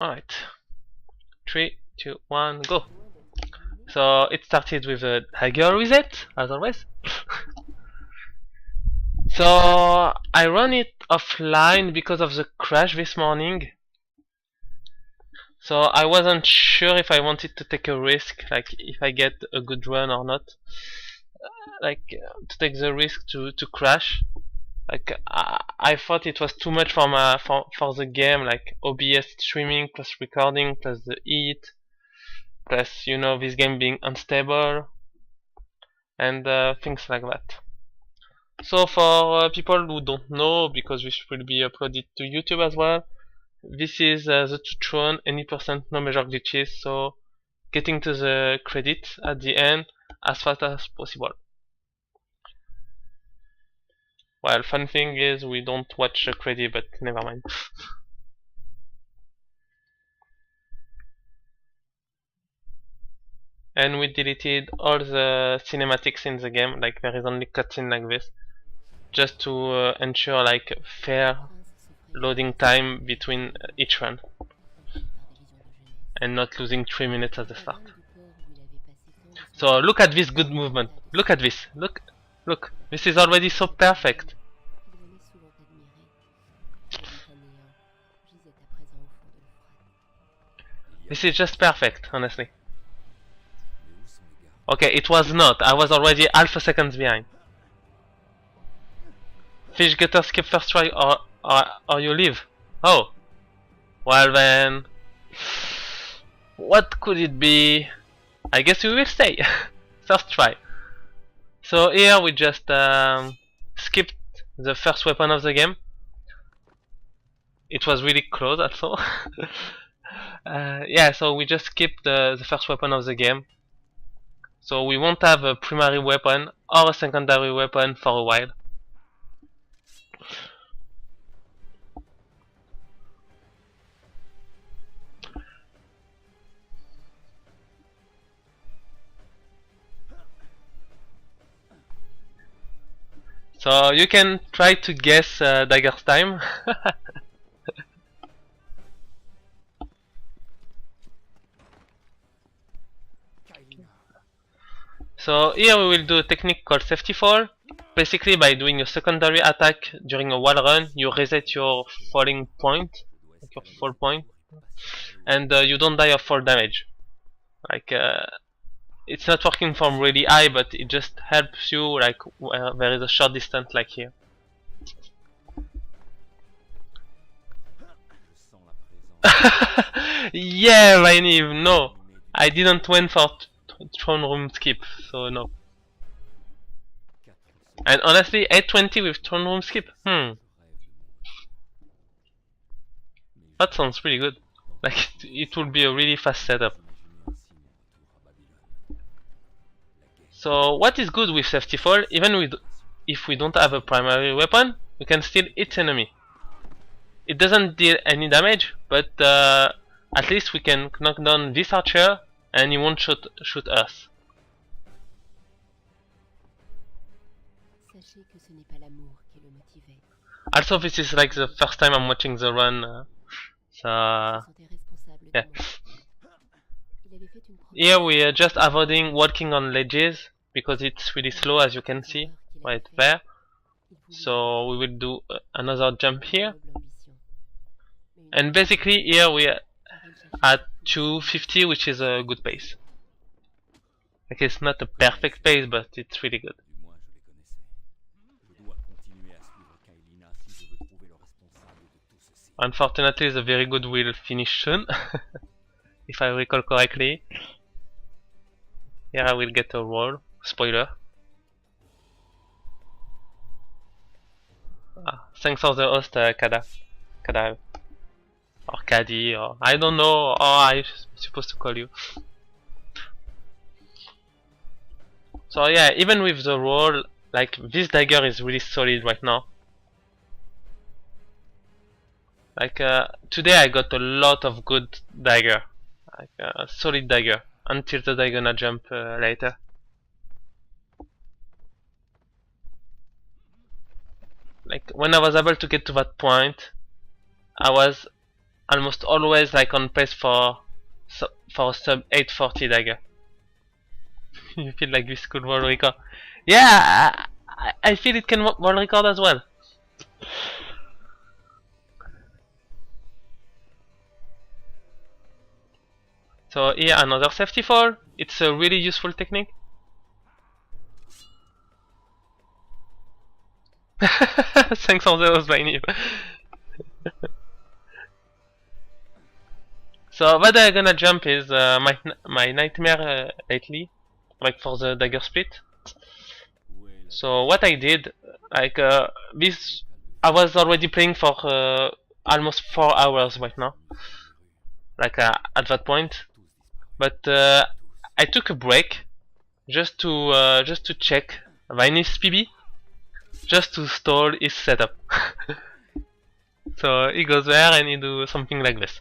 Alright. 3, 2, 1, go! So it started with a dagger reset, as always. So I run it offline because of the crash this morning. So I wasn't sure if I wanted to take a risk, like if I get a good run or not. To take the risk to crash. I thought it was too much for the game, like OBS streaming plus recording plus the heat plus this game being unstable and things like that. So for people who don't know, because this will be uploaded to YouTube as well, this is the tutorial, any percent no major glitches, so getting to the credit at the end as fast as possible. Well, fun thing is we don't watch the credit, but never mind. And we deleted all the cinematics in the game, like there is only cutscene like this, just to ensure like fair loading time between each run, and not losing 3 minutes at the start. So look at this good movement. Look at this. Look. This is already so perfect. This is just perfect, honestly. Okay, it was not. I was already half a second behind. Fish getter skip first try or you leave. Oh. Well then. What could it be? I guess we will stay. First try. So here we just skipped the first weapon of the game. It was really close also. Yeah, so we just skipped the first weapon of the game. So we won't have a primary weapon or a secondary weapon for a while. So you can try to guess Dagger's time. So here we will do a technique called safety fall. Basically, by doing a secondary attack during a wall run, you reset your falling point, like your fall point, and you don't die of fall damage. It's not working from really high, but it just helps you like where there is a short distance like here. Yeah, my Neve, no. I didn't went for throne room skip, so no. And honestly, 820 with throne room skip, that sounds pretty good. Like, it will be a really fast setup. So what is good with safety fall, even if we don't have a primary weapon, we can still hit enemy. It doesn't deal any damage, but at least we can knock down this archer and he won't shoot us. Also, this is like the first time I'm watching the run, so yeah. Here we are just avoiding walking on ledges because it's really slow, as you can see right there. So we will do another jump here. And basically here we are at 250, which is a good pace. Like, it's not a perfect pace, but it's really good. Unfortunately, the very good will finish soon, if I recall correctly. Here I will get a roll. Spoiler. Thanks for the host, Kada. Or Caddy, or I don't know how I'm supposed to call you. So yeah, even with the roll, like, this dagger is really solid right now. Like, today I got a lot of good dagger. Like, solid dagger. Until the diagonal jump later. Like, when I was able to get to that point, I was almost always like on pace for a sub 840 dagger. You feel like this could world record? Yeah, I feel it can world record as well. So here another safety fall. It's a really useful technique. Thanks for those by you. So what I'm gonna jump is my nightmare lately, like for the dagger split. So what I did, like this, I was already playing for almost 4 hours right now, like at that point. But I took a break just to check Vinny's PB, just to stall his setup. So he goes there and he do something like this.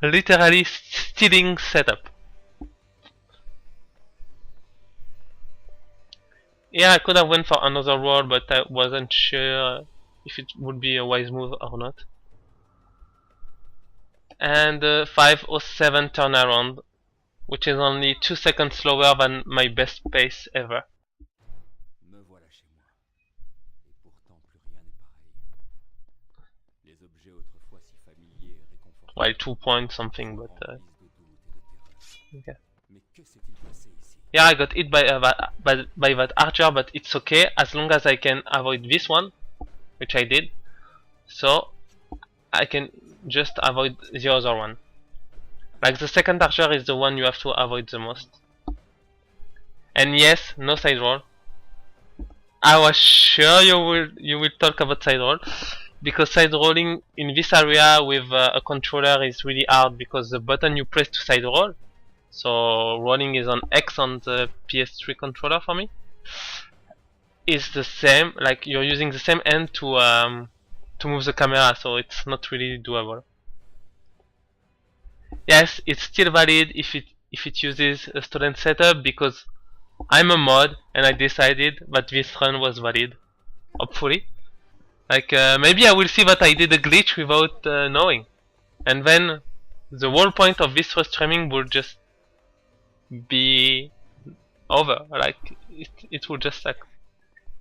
Literally stealing setup. Yeah, I could have went for another roll, but I wasn't sure if it would be a wise move or not. And 5:07 turnaround, which is only 2 seconds slower than my best pace ever. Well, 2 points something, but okay. Yeah, I got hit by that archer, but it's okay as long as I can avoid this one, which I did. So I can just avoid the other one. Like the second archer is the one you have to avoid the most. And yes, no side roll. I was sure you will talk about side roll, because side rolling in this area with a controller is really hard, because the button you press to side roll, so rolling is on X on the PS3 controller for me, is the same, like you're using the same hand to move the camera, so it's not really doable. Yes, it's still valid if it uses a stolen setup, because I'm a mod and I decided that this run was valid. Hopefully. Like maybe I will see that I did a glitch without knowing, and then the whole point of this streaming will just be over. Like it will just suck.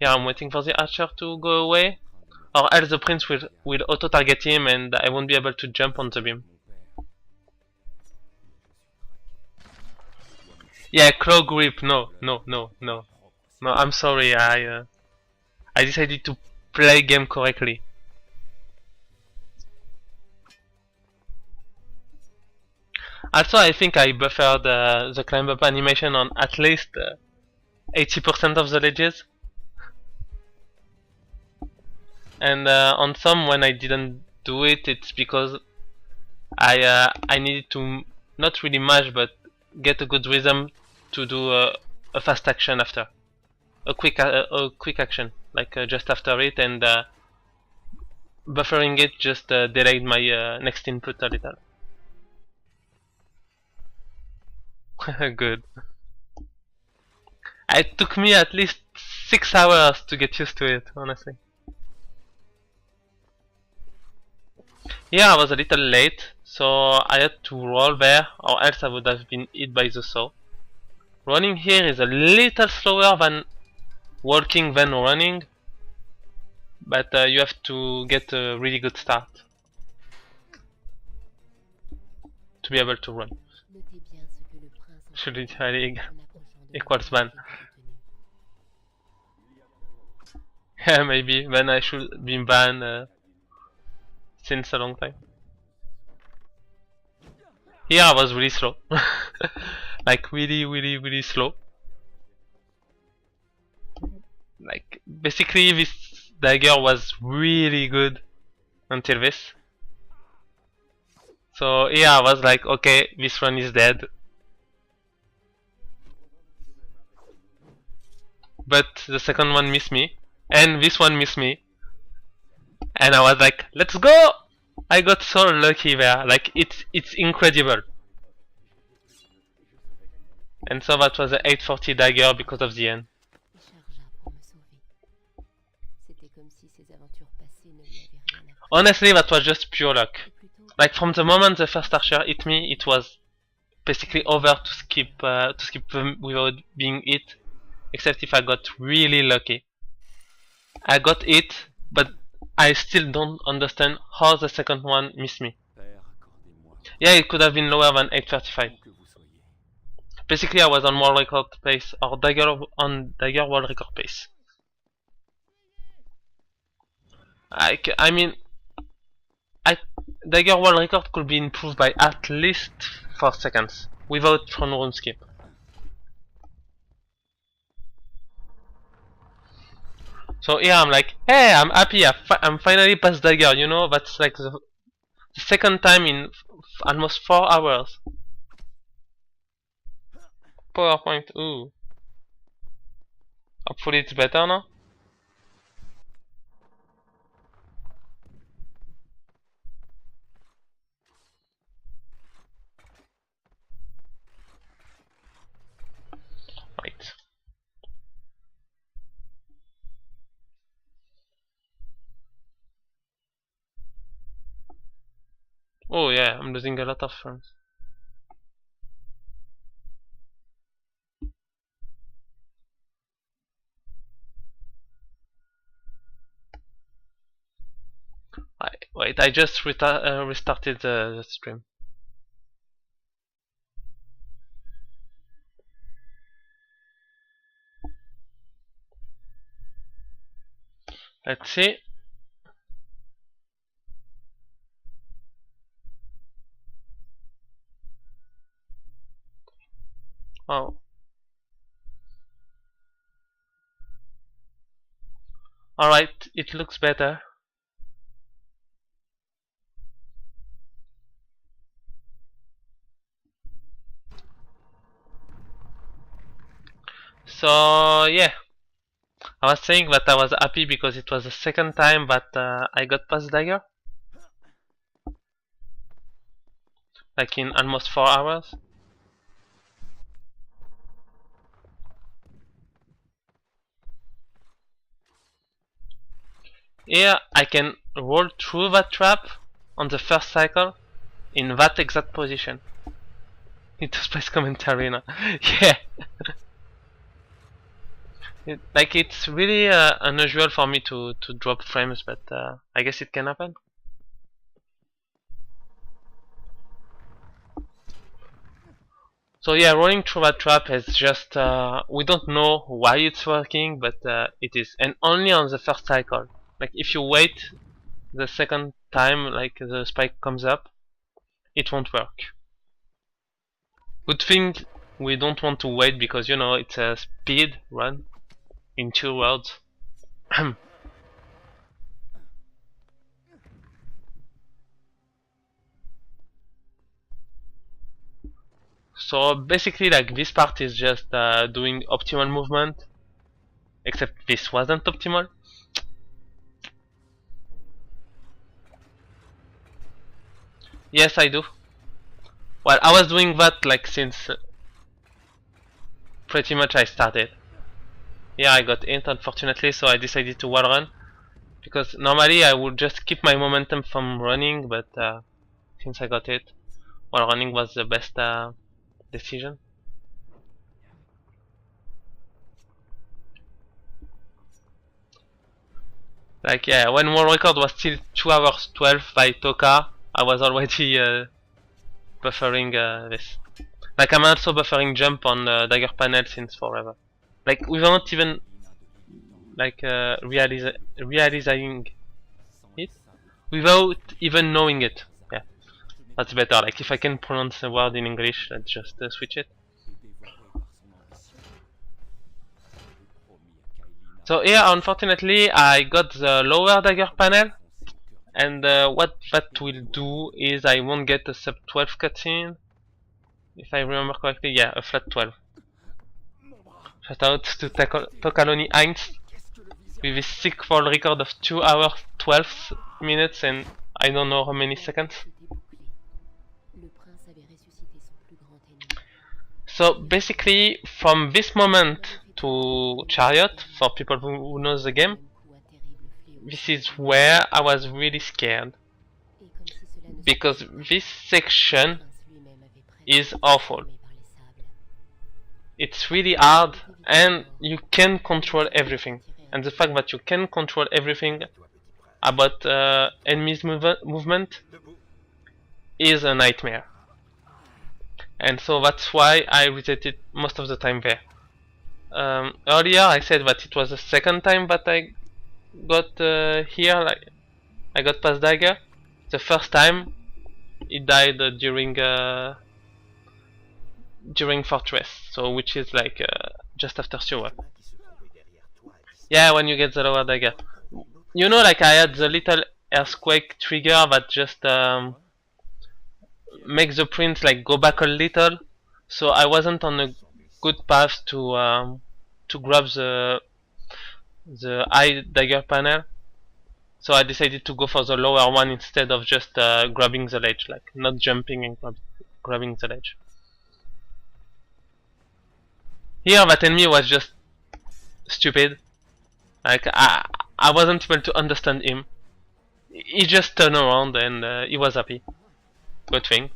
Yeah, I'm waiting for the archer to go away, or else the prince will auto target him and I won't be able to jump on the beam. Yeah, claw grip. No. I'm sorry. I decided to play game correctly. Also, I think I buffered the climb up animation on at least 80% of the ledges, and on some when I didn't do it, it's because I needed to not really mash but get a good rhythm to do a fast action after, a quick action, like just after it, and buffering it just delayed my next input a little. Good. It took me at least 6 hours to get used to it, honestly. Yeah, I was a little late, so I had to roll there, or else I would have been hit by the saw. Running here is a little slower than walking then running, but you have to get a really good start to be able to run. Should it equals ban? Yeah, maybe. Then I should be banned since a long time. Here I was really slow. Like really slow. Like basically this dagger was really good until this. So here I was like, okay, this one is dead. But the second one missed me, and this one missed me, and I was like, let's go! I got so lucky there, like it's incredible. And so that was an 840 dagger because of the end. Honestly, that was just pure luck. Like from the moment the first archer hit me, it was basically over to skip them without being hit. Except if I got really lucky. I got hit, but I still don't understand how the second one missed me. Yeah, it could have been lower than 835. Basically, I was on world record pace or dagger world record pace. I mean, dagger world record could be improved by at least 4 seconds without front room skip. So here I'm like, hey, I'm happy, I'm finally past dagger, you know, that's like the second time in almost 4 hours. PowerPoint, ooh. Hopefully it's better now. Right. Oh yeah, I'm losing a lot of frames. Wait, I just restarted the stream. Let's see. Oh. Alright, it looks better. So yeah, I was saying that I was happy because it was the second time that I got past dagger. Like in almost 4 hours. Here I can roll through that trap on the first cycle in that exact position. Into space commentary now. Yeah. Like it's really unusual for me to drop frames, but I guess it can happen. So yeah, rolling through that trap is just we don't know why it's working, but it is, and only on the first cycle. Like if you wait the second time, like the spike comes up, it won't work. Good thing we don't want to wait because you know it's a speed run in 2 words. So basically, like this part is just doing optimal movement, except this wasn't optimal. Yes, I do. Well, I was doing that like since pretty much I started. Yeah, I got int unfortunately, so I decided to wall run. Because normally I would just keep my momentum from running, but since I got it, wall running was the best decision. Like yeah, when world record was still 2 hours 12 by Toka, I was already buffering this. Like I'm also buffering jump on dagger panel since forever. Like without even like realizing it, without even knowing it. Yeah, that's better. Like if I can pronounce a word in English, let's just switch it. So here, unfortunately, I got the lower dagger panel, and what that will do is I won't get a sub 12 cutscene. If I remember correctly, yeah, a flat 12. Shout out to Tokaloni Heinz with his sick world record of 2 hours 12 minutes and I don't know how many seconds. So basically, from this moment to Chariot, for people who knows the game, this is where I was really scared, because this section is awful. It's really hard, and you can control everything. And the fact that you can control everything about enemies' movement is a nightmare. And so that's why I resetted most of the time there. Earlier I said that it was the second time that I got here, like I got past dagger. The first time it died during fortress, so which is like just after sewer. Yeah, when you get the lower dagger. You know, like I had the little earthquake trigger that just makes the prince like go back a little, so I wasn't on a good path to grab the high dagger panel. So I decided to go for the lower one instead of just grabbing the ledge, like not jumping and grabbing the ledge. Here that enemy was just stupid. Like I wasn't able to understand him. He just turned around and he was happy. Good thing.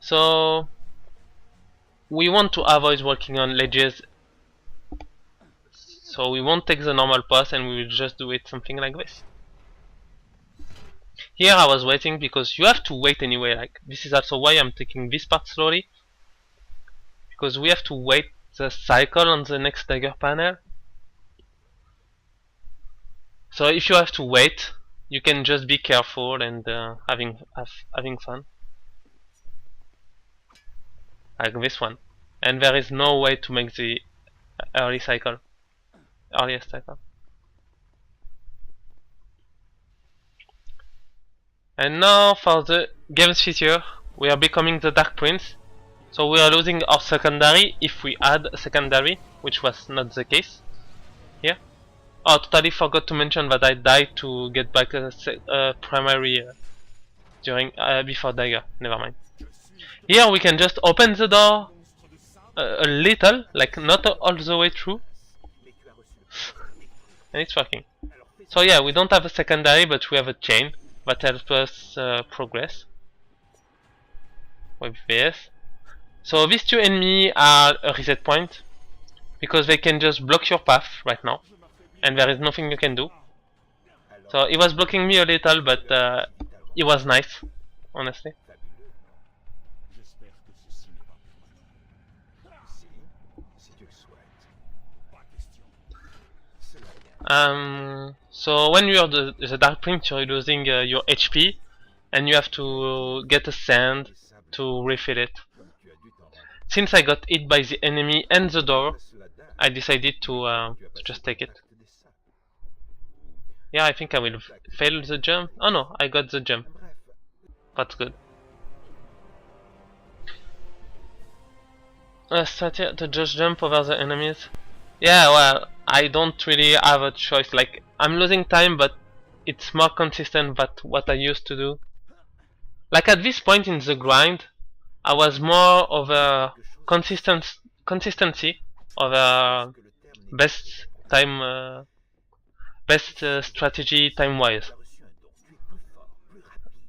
So we want to avoid working on ledges. So we won't take the normal path and we will just do it something like this. Here I was waiting because you have to wait anyway. Like this is also why I'm taking this part slowly, because we have to wait the cycle on the next dagger panel. So if you have to wait, you can just be careful and having fun, like this one. And there is no way to make the earliest cycle. And now for the games feature, we are becoming the Dark Prince. So we are losing our secondary if we add a secondary, which was not the case here. Oh, totally forgot to mention that I died to get back a primary during before dagger. Never mind. Here we can just open the door a little, like not all the way through, and it's working. So yeah, we don't have a secondary, but we have a chain that helps us progress with this. So these two enemies are a reset point, because they can just block your path right now, and there is nothing you can do. So he was blocking me a little, but it was nice, honestly. So when you are the Dark Prince, you're losing your HP, and you have to get a sand to refill it. Since I got hit by the enemy and the door, I decided to just take it. Yeah, I think I will fail the jump. Oh no, I got the jump. That's good. Start to just jump over the enemies. Yeah, well, I don't really have a choice. Like, I'm losing time, but it's more consistent than what I used to do. Like at this point in the grind, I was more of a consistency of a best time, best strategy time-wise.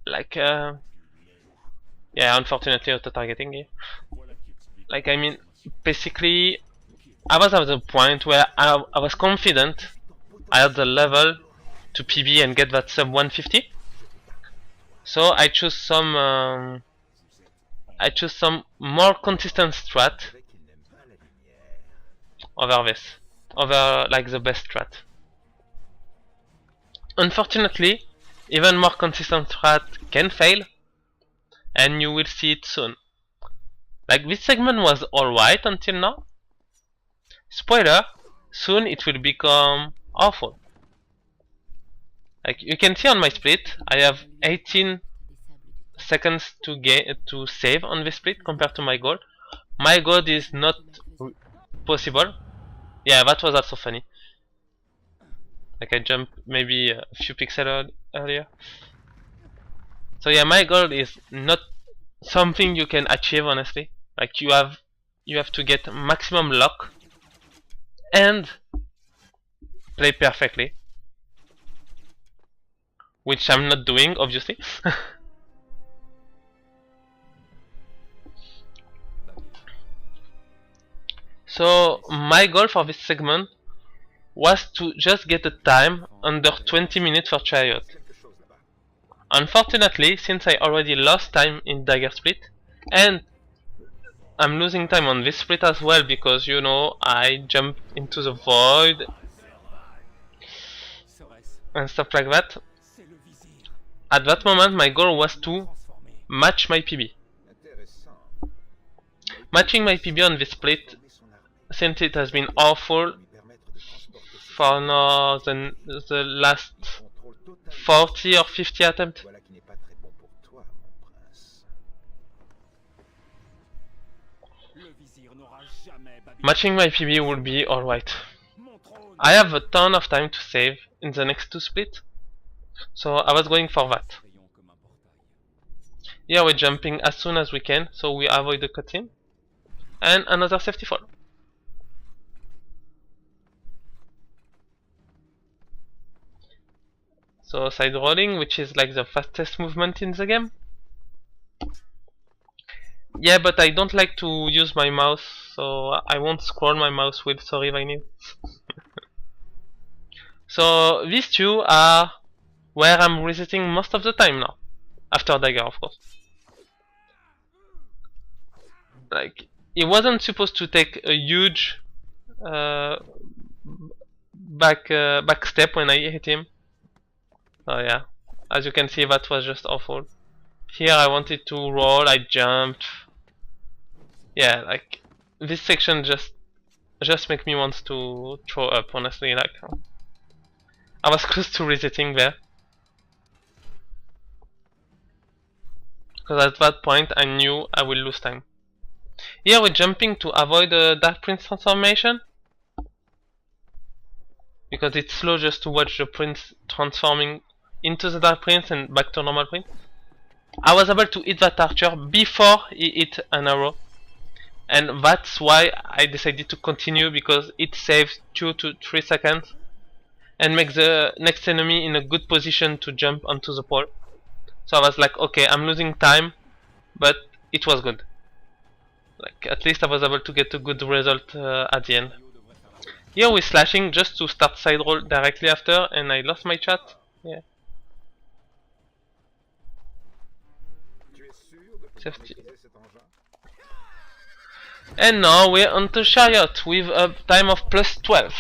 Like, yeah, unfortunately, auto-targeting here. Like, I mean, basically, I was at the point where I was confident I had the level to PB and get that sub 150. So I chose some more consistent strat over like the best strat. Unfortunately, even more consistent strat can fail, and you will see it soon. Like, this segment was alright until now. Spoiler, soon it will become awful. Like, you can see on my split, I have 18 seconds to save on this split compared to my goal. My goal is not possible. Yeah, that was also funny. Like, I jumped maybe a few pixels earlier. So yeah, my goal is not something you can achieve, honestly. Like, you have to get maximum luck and play perfectly, which I'm not doing, obviously. So my goal for this segment was to just get a time under 20 minutes for Chariot. Unfortunately, since I already lost time in Dagger Split, and I'm losing time on this split as well because, you know, I jumped into the void and stuff like that. At that moment, my goal was to match my PB. Matching my PB on this split, since it has been awful for now the last 40 or 50 attempts. Matching my PB would be alright. I have a ton of time to save in the next two splits, so I was going for that. Here we're jumping as soon as we can, so we avoid the cutscene. And another safety fall. So side rolling, which is like the fastest movement in the game. Yeah, but I don't like to use my mouse, so I won't scroll my mouse wheel, sorry Viney. So these two are where I'm resetting most of the time now. After Dagger, of course. Like, it wasn't supposed to take a huge back step when I hit him. Oh yeah, as you can see, that was just awful. Here I wanted to roll, I jumped. Yeah, like this section just make me want to throw up, honestly. Like I was close to resetting there, because at that point I knew I will lose time. Here we're jumping to avoid the Dark Prince transformation, because it's slow just to watch the Prince transforming into the Dark Prince and back to normal Prince. I was able to hit that archer before he hit an arrow, and that's why I decided to continue, because it saves 2 to 3 seconds and makes the next enemy in a good position to jump onto the pole. So I was like, okay, I'm losing time, but it was good. Like, at least I was able to get a good result at the end. Here we're slashing just to start side roll directly after, and I lost my chat. Yeah. Safety. And now we're onto Chariot with a time of plus 12,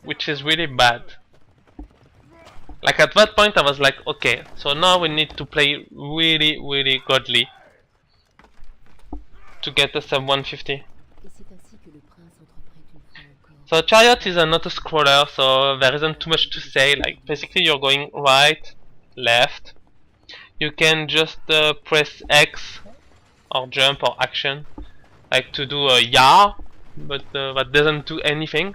which is really bad. Like at that point I was like, okay, so now we need to play really godly to get a sub 150. So Chariot is an auto-scroller, so there isn't too much to say. Like basically you're going right, left. You can just press X or jump or action, like to do a ya, but that doesn't do anything.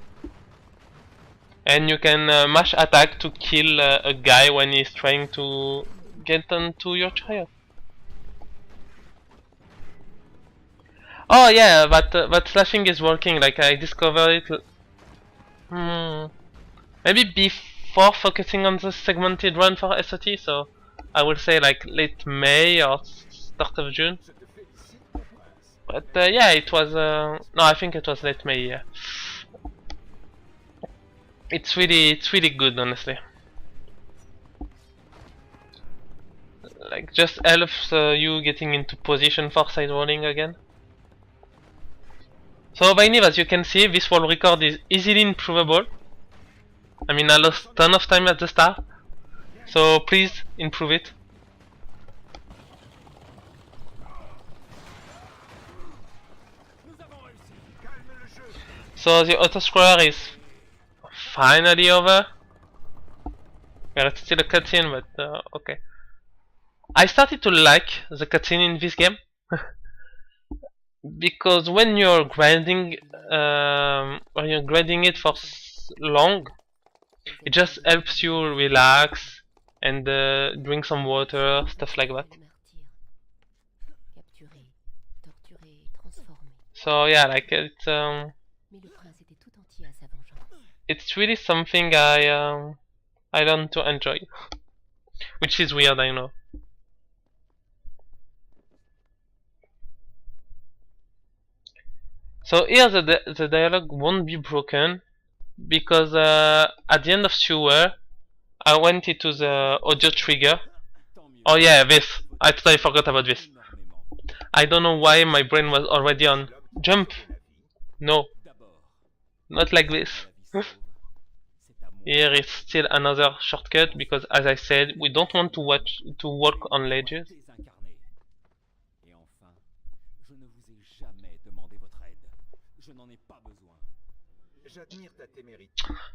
And you can mash attack to kill a guy when he's trying to get onto your Chariot. Oh yeah, that slashing is working. Like I discovered it. Maybe before focusing on the segmented run for SOT, so I would say like late May or start of June. But yeah, it was no, I think it was late May. Yeah, it's really good, honestly. Like just helps you getting into position for side rolling again. So Viney, as you can see, this wall record is easily improvable. I mean, I lost a ton of time at the start, so please improve it. So the auto-scroller is finally over. There's still a cutscene, but okay. I started to like the cutscene in this game. Because when you're grinding it for long, it just helps you relax and drink some water, stuff like that. So yeah, like it's it's really something I learned to enjoy, which is weird, I know. So here the dialogue won't be broken because at the end of Sewer I went into the audio trigger. Oh yeah, this. I totally forgot about this. I don't know why my brain was already on jump. No, not like this. Here is still another shortcut because, as I said, we don't want to walk on ledges.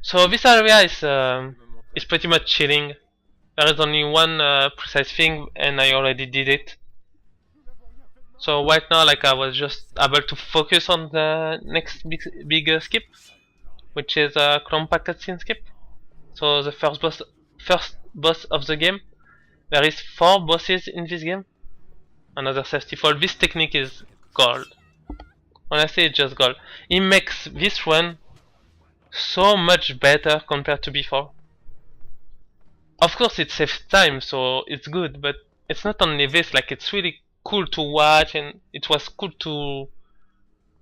So this area is pretty much chilling. There is only one precise thing, and I already did it. So right now, like I was just able to focus on the next big skip, which is a compact cutscene skip. So the first boss of the game. There is 4 bosses in this game. Another safety fall. This technique is gold. Honestly, it's just gold. It makes this run so much better compared to before. Of course, it saves time, so it's good. But it's not only this. Like it's really cool to watch, and it was cool to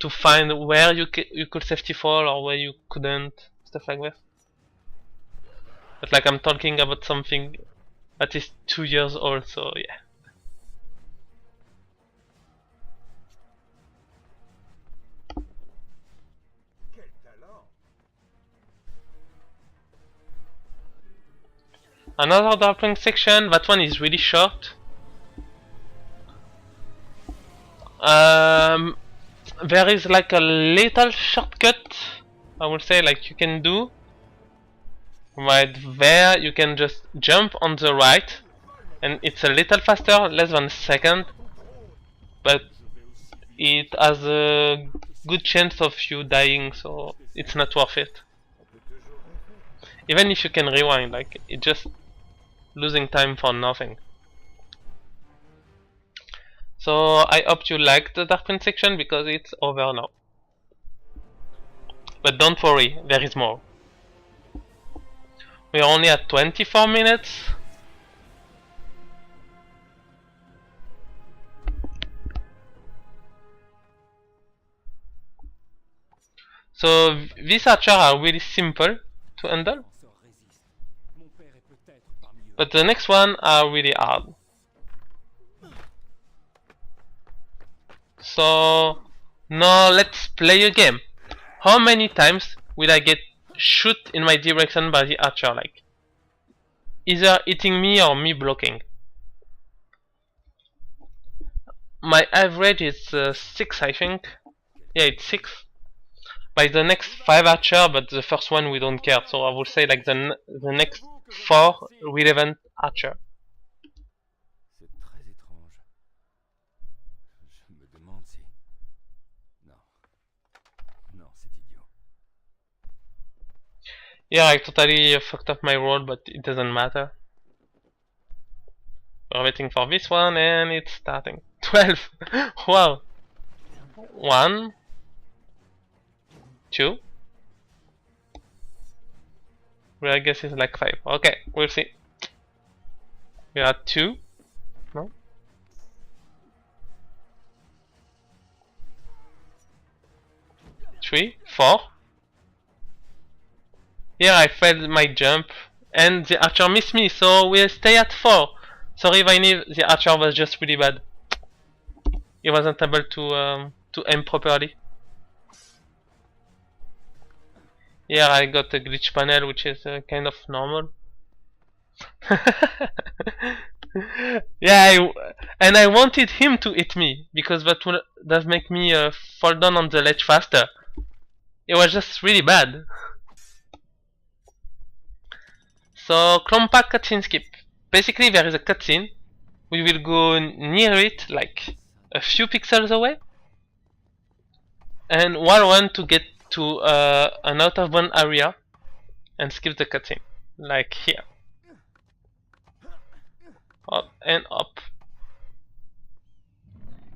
find where you could safety fall or where you couldn't, stuff like that. But like I'm talking about something that is 2 years old, so yeah. Another darkling section, that one is really short. There is like a little shortcut, I would say, like you can do. Right there, you can just jump on the right, and it's a little faster, less than a second, but it has a good chance of you dying, so it's not worth it. Even if you can rewind, like it's just losing time for nothing. So I hope you liked the Dark Prince section because it's over now. But don't worry, there is more. We are only at 24 minutes. So these archers are really simple to handle. But the next one are really hard. So now let's play a game. How many times will I get shoot in my direction by the archer, like either hitting me or me blocking? My average is 6, I think. Yeah, it's 6. By the next 5 archer, but the first one we don't care, so I would say like the next 4 relevant archer. Yeah, I totally fucked up my roll, but it doesn't matter. We're waiting for this one, and it's starting. 12! Wow! 1, 2. Well, I guess it's like 5. Okay, we'll see. We are 2. No? 3, 4. Here I failed my jump, and the archer missed me, so we'll stay at 4. Sorry, Viney, the archer was just really bad. He wasn't able to aim properly. Here I got a glitch panel, which is kind of normal. Yeah, and I wanted him to hit me, because that would make me fall down on the ledge faster. It was just really bad. So, compact cutscene skip. Basically, there is a cutscene. We will go near it, like a few pixels away, and wall run to get to an out of bound area and skip the cutscene, like here. Up and up.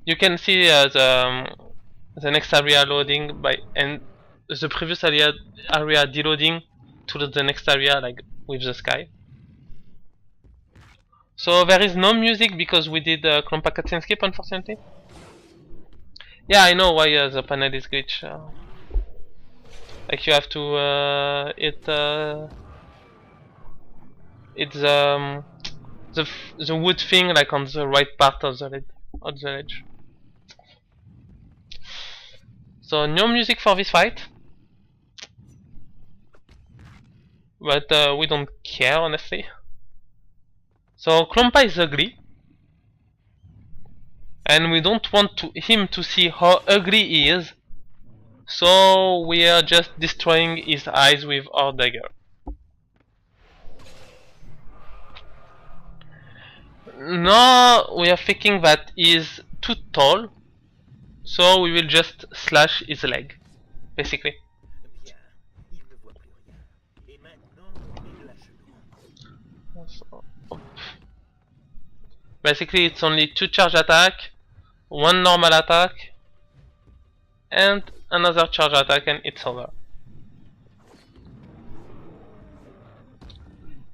You can see the next area loading by, and the previous area deloading to the next area, like with the sky. So there is no music because we did Klompa cutscene skip, unfortunately. Yeah, I know why the panel is glitched. Like you have to hit the wood thing like on the right part of the ledge. So no music for this fight, but we don't care honestly. So Klompa is ugly, and we don't want him to see how ugly he is. So we are just destroying his eyes with our dagger. Now we are thinking that he is too tall, so we will just slash his leg, basically. Basically it's only 2 charge attack, 1 normal attack, and another charge attack, and it's over.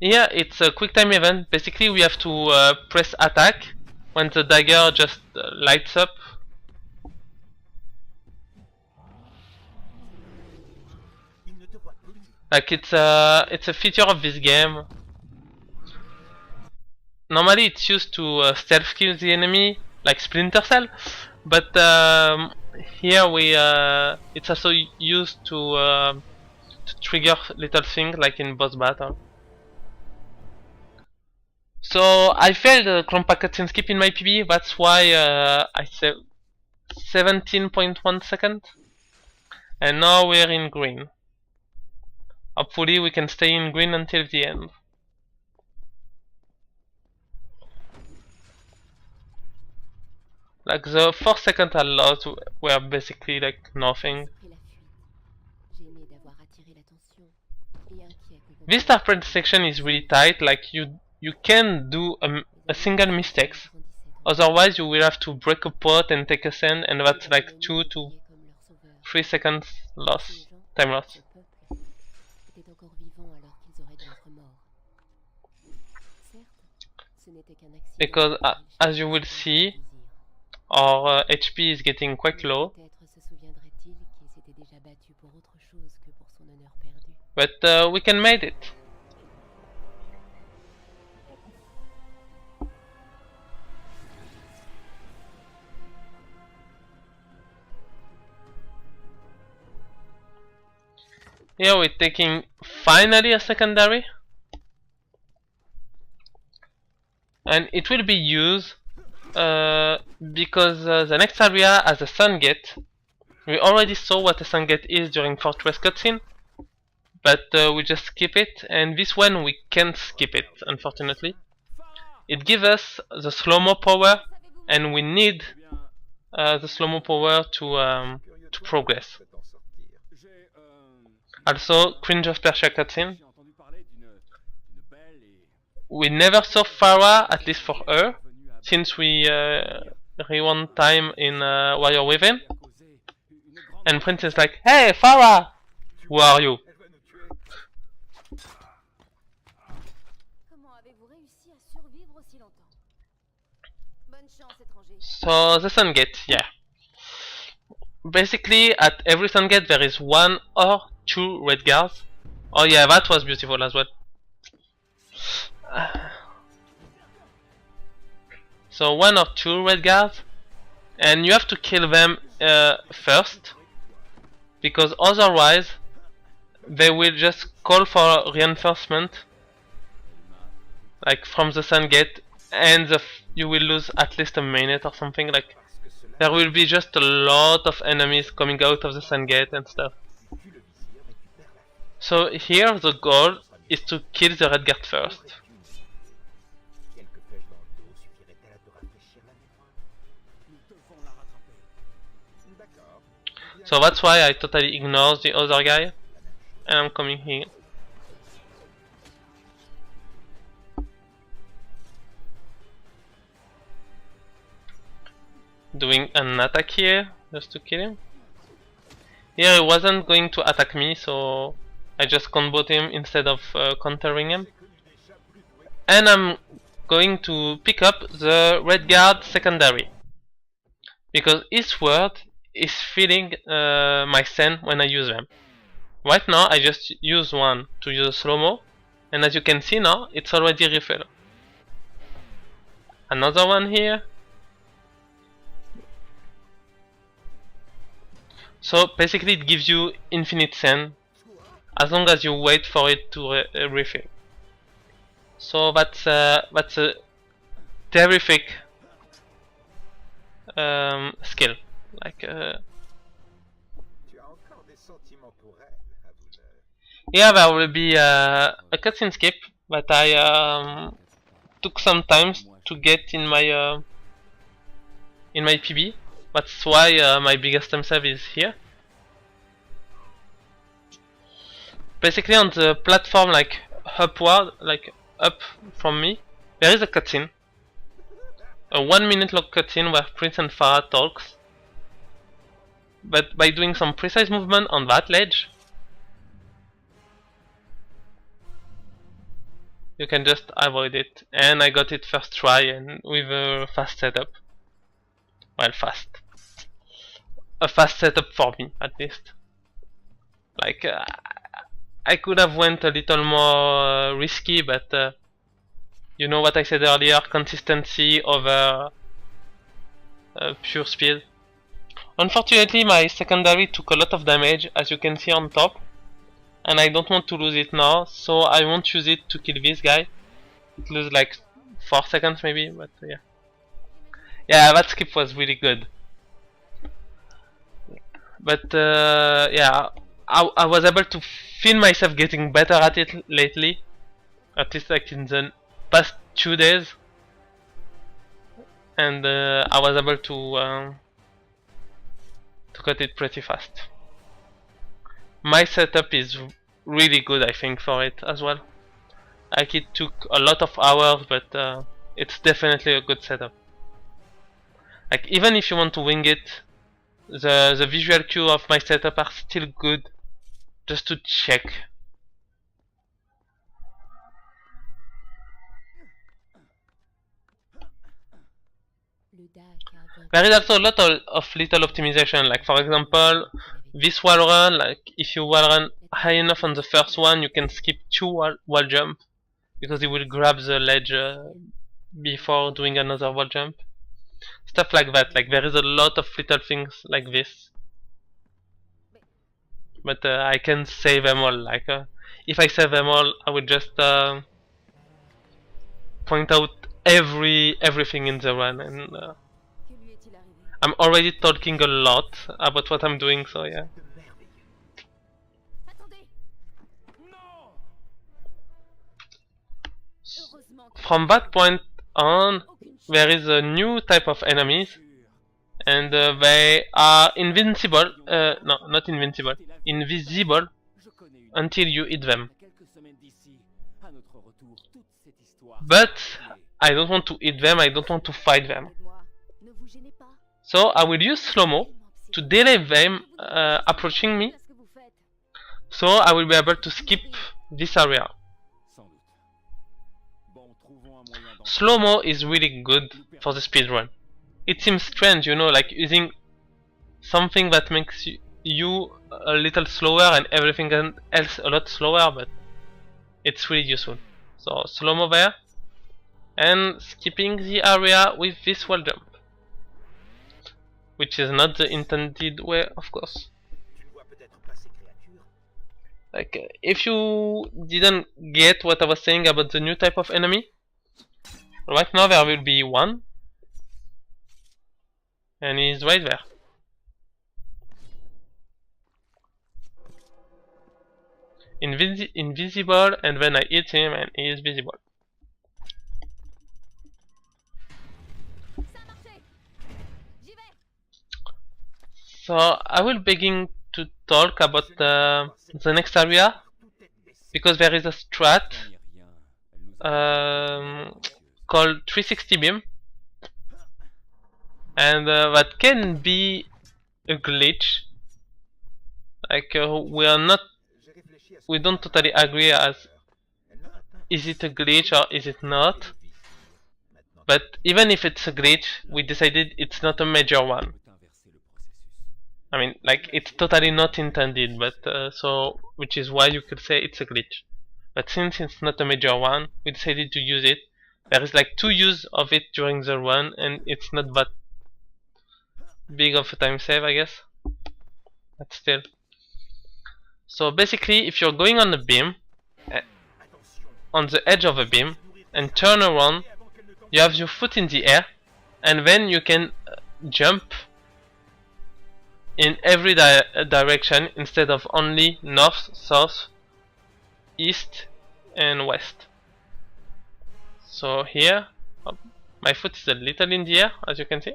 Here it's a quick time event. Basically we have to press attack when the dagger just lights up. Like it's a feature of this game. Normally it's used to stealth kill the enemy, like Splinter Cell, but here it's also used to trigger little things like in boss battle. So I failed the Klompa cutscene skip in my PB, that's why I said 17.1 seconds, and now we're in green. Hopefully we can stay in green until the end. Like the 4 seconds I lost were basically like nothing. This Dark Prince section is really tight, like you can do a single mistake. Otherwise you will have to break a pot and take a sand, and that's like 2 to 3 seconds loss, time loss. Because as you will see, our HP is getting quite low. But we can make it. Here we're taking finally a secondary, and it will be used because the next area has a sun gate. We already saw what a sun gate is during Fortress cutscene, but we just skip it, and this one we can't skip it, unfortunately. It gives us the slow-mo power, and we need the slow-mo power to progress. Also, Prince of Persia cutscene. We never saw Farah, at least for her, since we rewound time in Warrior Within. And Prince is like, "Hey, Farah! Who are you?" So the sun gate, yeah. Basically, at every sun gate there is 1 or 2 red guards. Oh yeah, that was beautiful as well. So 1 or 2 red guards, and you have to kill them first, because otherwise they will just call for reinforcement, like from the sun gate, and you will lose at least a minute or something. Like there will be just a lot of enemies coming out of the sun gate and stuff. So here the goal is to kill the red guard first. So that's why I totally ignore the other guy, and I'm coming here. Doing an attack here, just to kill him. Here he wasn't going to attack me, so I just comboed him instead of countering him. And I'm going to pick up the red guard secondary, because his word is filling my sen when I use them. Right now I just use one to use a slow-mo, and as you can see now, it's already refilled. Another one here. So basically it gives you infinite sen as long as you wait for it to refill. So that's a terrific skill. Like yeah, there will be a cutscene skip, but I took some time to get in my PB. That's why my biggest time save is here. Basically on the platform, like upward, like up from me, there is a cutscene. A 1 minute long cutscene where Prince and Farah talks. But by doing some precise movement on that ledge, you can just avoid it. And I got it first try and with a fast setup. Well, fast. A fast setup for me, at least. Like, I could have went a little more risky, but you know what I said earlier, consistency over pure speed. Unfortunately, my secondary took a lot of damage, as you can see on top, and I don't want to lose it now, so I won't use it to kill this guy. It loses like 4 seconds maybe, but yeah. Yeah, that skip was really good. But yeah, I was able to feel myself getting better at it lately, at least like in the past 2 days, and I was able to cut it pretty fast. My setup is really good, I think, for it as well. Like, it took a lot of hours, but it's definitely a good setup. Like, even if you want to wing it, the visual cue of my setup are still good, just to check. There is also a lot of little optimization, like for example, this wall run, like if you wall run high enough on the first one, you can skip 2 wall jump, because it will grab the ledge before doing another wall jump. Stuff like that, like there is a lot of little things like this. But I can save them all, like if I save them all, I would just point out everything in the run, and I'm already talking a lot about what I'm doing, so yeah. From that point on, there is a new type of enemies, and they are invincible, no, not invincible, invisible until you hit them. But I don't want to hit them, I don't want to fight them. So I will use slow-mo to delay them approaching me, so I will be able to skip this area. Slow-mo is really good for the speedrun. It seems strange, you know, like using something that makes you a little slower and everything else a lot slower, but it's really useful. So slow-mo there, and skipping the area with this wall jump, which is not the intended way, of course. Like, if you didn't get what I was saying about the new type of enemy, right now there will be one, and he's right there. Invisible, and then I hit him and he is visible. So I will begin to talk about the next area, because there is a strat called 360 beam, and that can be a glitch Like we don't totally agree as is it a glitch or is it not. But even if it's a glitch, we decided it's not a major one. I mean, like it's totally not intended, but so which is why you could say it's a glitch. But since it's not a major one, we decided to use it. There is like 2 use of it during the run, and it's not that big of a time save, I guess. But still. So basically, if you're going on a beam, on the edge of a beam, and turn around, you have your foot in the air, and then you can jump in every direction instead of only north, south, east, and west. So here, my foot is a little in the air, as you can see,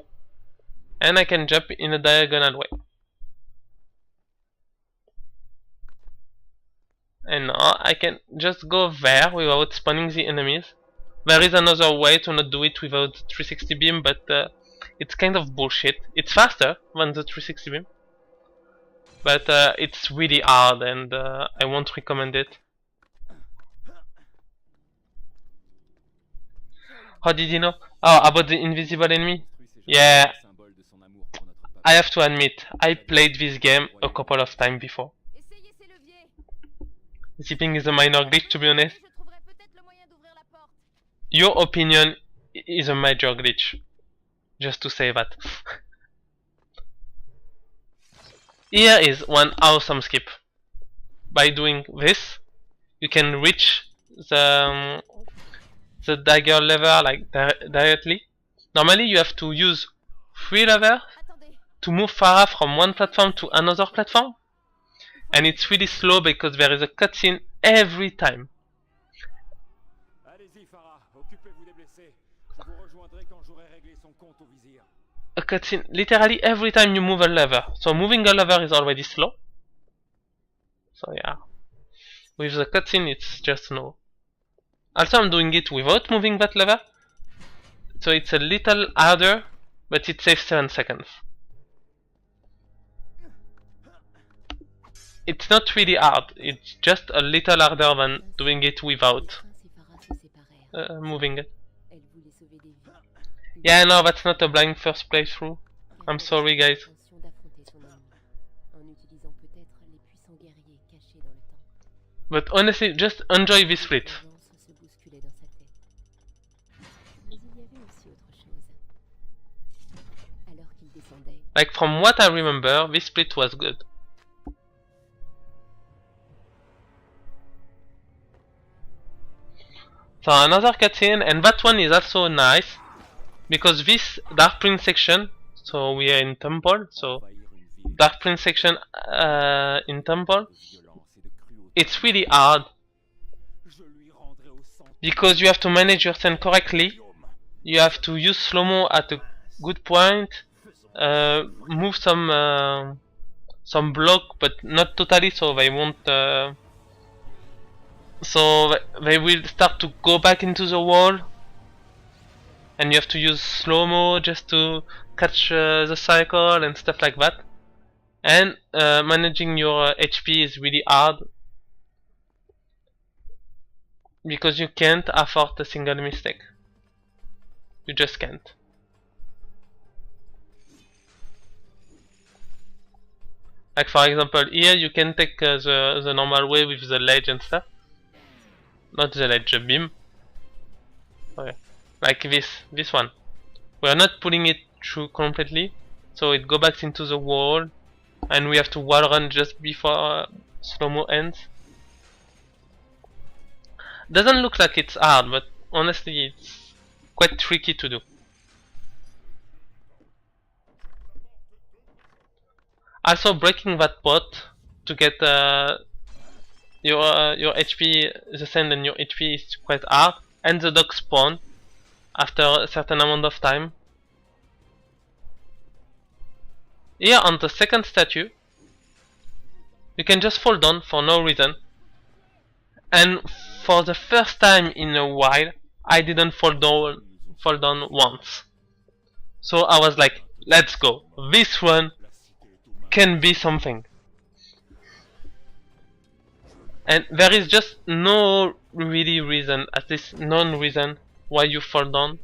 and I can jump in a diagonal way. And now I can just go there without spawning the enemies. There is another way to not do it without 360 beam, but it's kind of bullshit. It's faster than the 360 beam, but it's really hard, and I won't recommend it. How did you know? Oh, about the invisible enemy? Yeah, I have to admit, I played this game a couple of times before. Zipping is a minor glitch, to be honest. Your opinion is a major glitch. Just to say that. Here is one awesome skip. By doing this, you can reach the dagger lever like directly. Normally you have to use 3 levers to move Farah from one platform to another platform. And it's really slow because there is a cutscene every time. A cutscene literally every time you move a lever. So moving a lever is already slow. So yeah. With the cutscene it's just slow. Also I'm doing it without moving that lever. So it's a little harder, but it saves 7 seconds. It's not really hard, it's just a little harder than doing it without moving it. Yeah, no, that's not a blind first playthrough. I'm sorry, guys. But honestly, just enjoy this split. Like, from what I remember, this split was good. So another cutscene, and that one is also nice because this Dark Prince section, so we are in temple, so Dark Prince section in temple, it's really hard because you have to manage your scene correctly. You have to use slow-mo at a good point, move some block, but not totally, so they won't. So they will start to go back into the wall, and you have to use slow-mo just to catch the cycle and stuff like that. And managing your HP is really hard because you can't afford a single mistake. You just can't. Like for example, here you can take the normal way with the ledge and stuff. Not the ledge, the beam. Okay. Like this one. We are not pulling it through completely, so it goes back into the wall, and we have to wall run just before slow-mo ends. Doesn't look like it's hard, but honestly it's quite tricky to do. Also breaking that pot to get your HP, the sand and your HP is quite hard, and the dog spawn after a certain amount of time. Here on the second statue, you can just fall down for no reason, and for the first time in a while, I didn't fall down once. So I was like, let's go, this one can be something. And there is just no really reason, at least non-reason, why you fall down.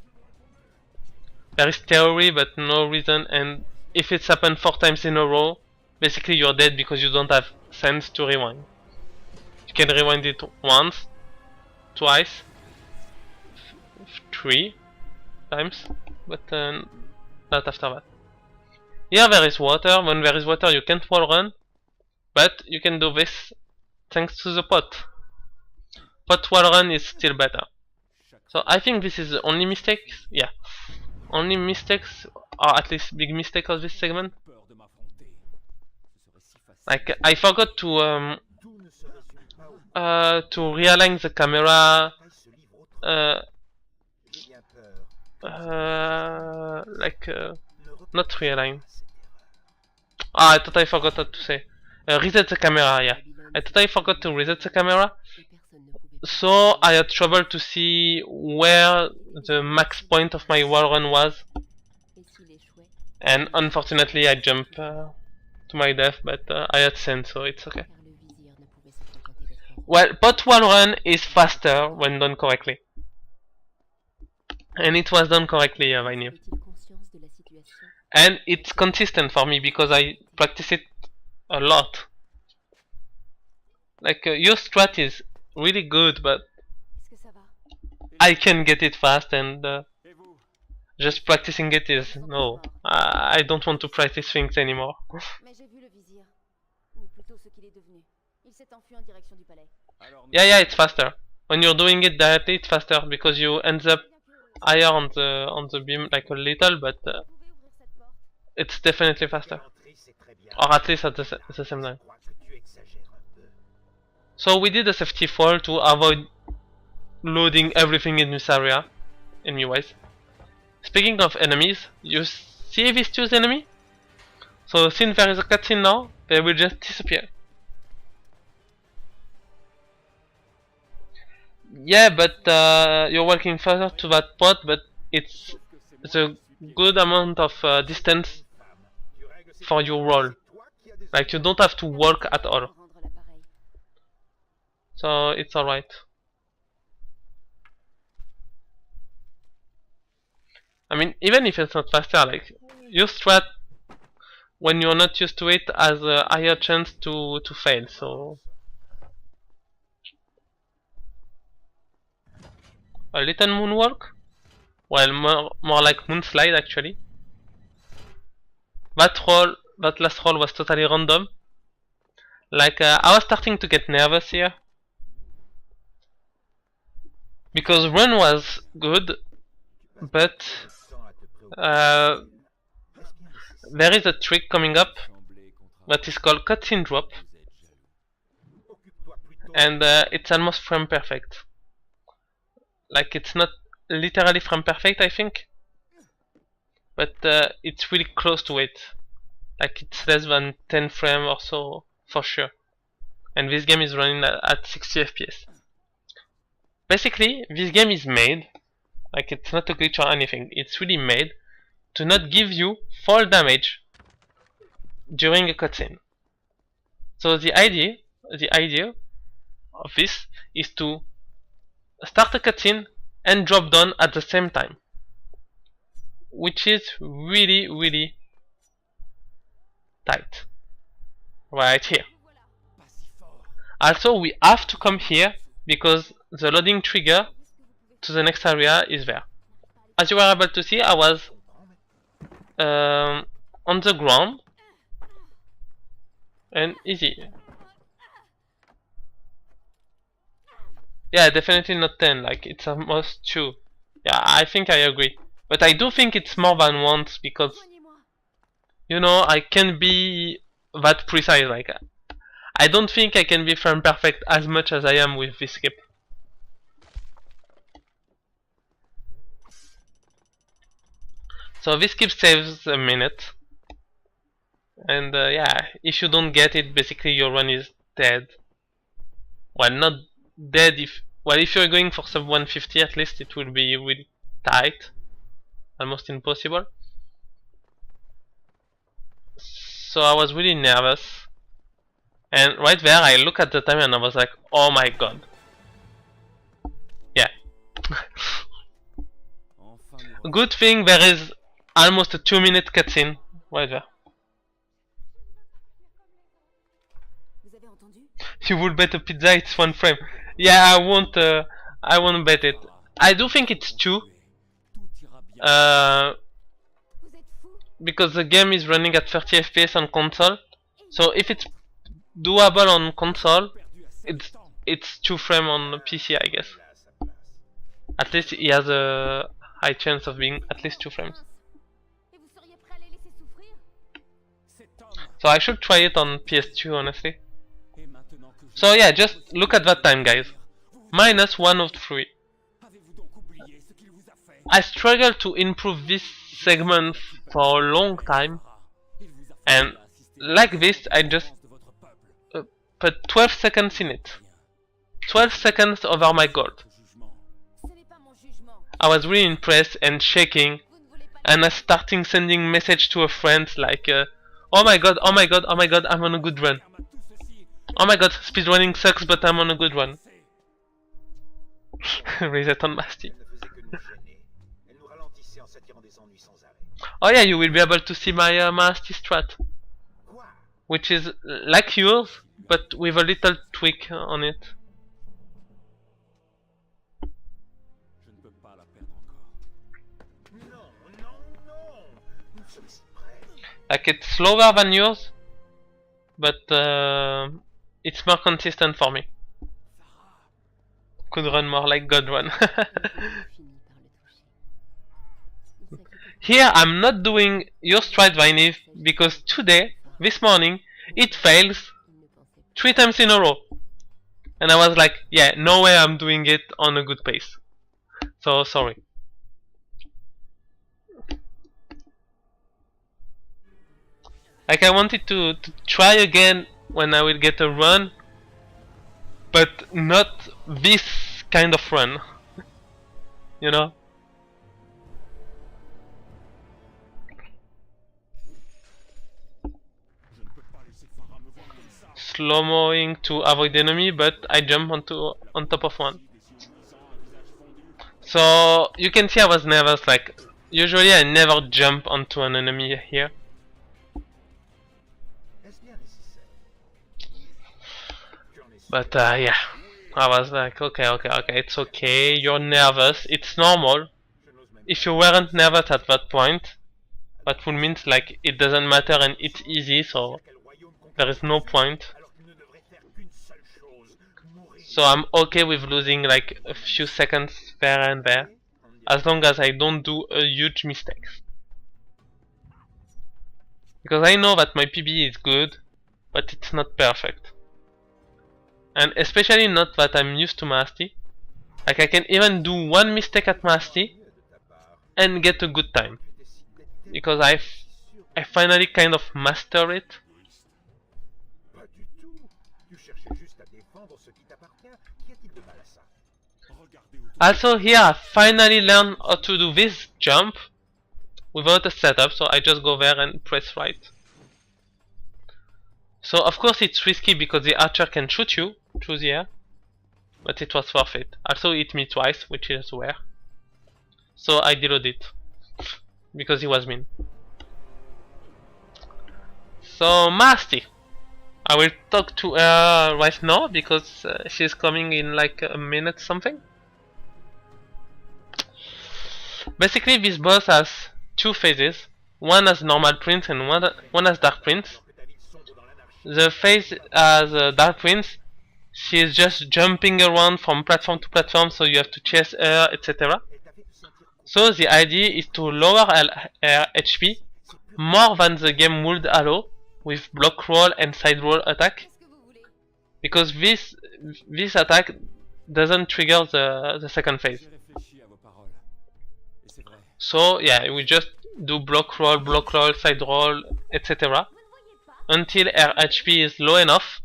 There is theory, but no reason, and if it's happened 4 times in a row, basically you're dead because you don't have sense to rewind. You can rewind it once, twice, 3 times, but not after that. Here there is water. When there is water you can't wall run, but you can do this thanks to the pot. Pot wall run is still better. So I think this is the only mistake. Yeah, only mistakes, or at least big mistake of this segment. Like I forgot to realign the camera. Not realign. I thought I forgot what to say. Reset the camera, yeah. I thought I forgot to reset the camera. So I had trouble to see where the max point of my wall run was. And unfortunately I jumped to my death, but I had sense, so it's okay. Well, pot wall run is faster when done correctly. And it was done correctly, I knew. And it's consistent for me because I practice it a lot. Like your strat is really good, but I can get it fast, and just practicing it is no. I don't want to practice things anymore. Yeah, it's faster. When you're doing it directly, it's faster because you end up higher on the beam like a little, but it's definitely faster, or at least at the same time. So we did a safety fall to avoid loading everything in this area, anyways. Speaking of enemies, you see these two enemies? So since there is a cutscene now, they will just disappear. Yeah, but you're walking further to that pot, but it's a good amount of distance for your roll. Like you don't have to walk at all. So it's alright. I mean, even if it's not faster, like your strat, when you're not used to it, has a higher chance to fail. So a little moonwalk, well, more like moonslide actually. That last roll was totally random. Like I was starting to get nervous here because run was good, but there is a trick coming up that is called cutscene drop, and it's almost frame perfect. Like it's not literally frame perfect, I think, but it's really close to it. Like it's less than 10 frames or so for sure. And this game is running at 60 FPS. Basically, this game is made, like it's not a glitch or anything, it's really made to not give you fall damage during a cutscene. So the idea of this is to start a cutscene and drop down at the same time, which is really tight right here. Also, we have to come here because the loading trigger to the next area is there. As you were able to see, I was on the ground and easy. Yeah, definitely not 10, like it's almost 2. Yeah, I think I agree. But I do think it's more than once because, you know, I can be that precise. Like, I don't think I can be frame perfect as much as I am with this skip. So this skip saves a minute. And yeah, if you don't get it, basically your run is dead. Well, not dead if you're going for sub 150, at least it will be really tight, almost impossible. So I was really nervous, And right there I look at the time and I was like, oh my god. Yeah. Good thing there is almost a 2-minute cutscene right there. You would bet a pizza it's 1 frame. Yeah, I won't bet it. I do think it's 2. Because the game is running at 30 FPS on console. So if it's doable on console, it's 2 frame on PC, I guess. At least he has a high chance of being at least 2 frames. So I should try it on PS2, honestly. So yeah, just look at that time, guys. Minus 103. I struggled to improve this segment for a long time, and like this I just put 12 seconds in it. 12 seconds over my goal. I was really impressed and shaking, and I started sending message to a friend like oh my god, oh my god, oh my god, I'm on a good run. Oh my god, speedrunning sucks but I'm on a good one. Reset on Masty. Oh yeah, you will be able to see my Masty strat, which is like yours but with a little tweak on it. Like it's slower than yours, but it's more consistent for me. Could run more like God run. Here I'm not doing your stride Viney because today, this morning, it fails 3 times in a row. And I was like, yeah, no way I'm doing it on a good pace. So sorry. Like I wanted to try again when I will get a run, but not this kind of run. You know? Slow-moing to avoid the enemy, but I jump on top of one. So you can see I was nervous. Like usually I never jump onto an enemy here. But yeah, I was like, okay, it's okay, you're nervous, it's normal. If you weren't nervous at that point, that would mean like it doesn't matter and it's easy, so there is no point. So I'm okay with losing like a few seconds there and there, as long as I don't do a huge mistake. Because I know that my PB is good, but it's not perfect. And especially not that I'm used to Masty. Like I can even do one mistake at Masty and get a good time. Because I finally kind of master it. Also here I finally learned how to do this jump without a setup, so I just go there and press right. So of course it's risky because the archer can shoot you through the air, but it was worth it. Also it hit me twice, which is rare. So I deload it because he was mean. So Masty, I will talk to her right now because she's coming in like a minute something. Basically this boss has 2 phases. One has normal prince and one has dark prince. The phase as Dark Prince, she is just jumping around from platform to platform, so you have to chase her, etc. So the idea is to lower her HP more than the game would allow with block roll and side roll attack, because this attack doesn't trigger the second phase. So yeah, we just do block roll, side roll, etc. until her HP is low enough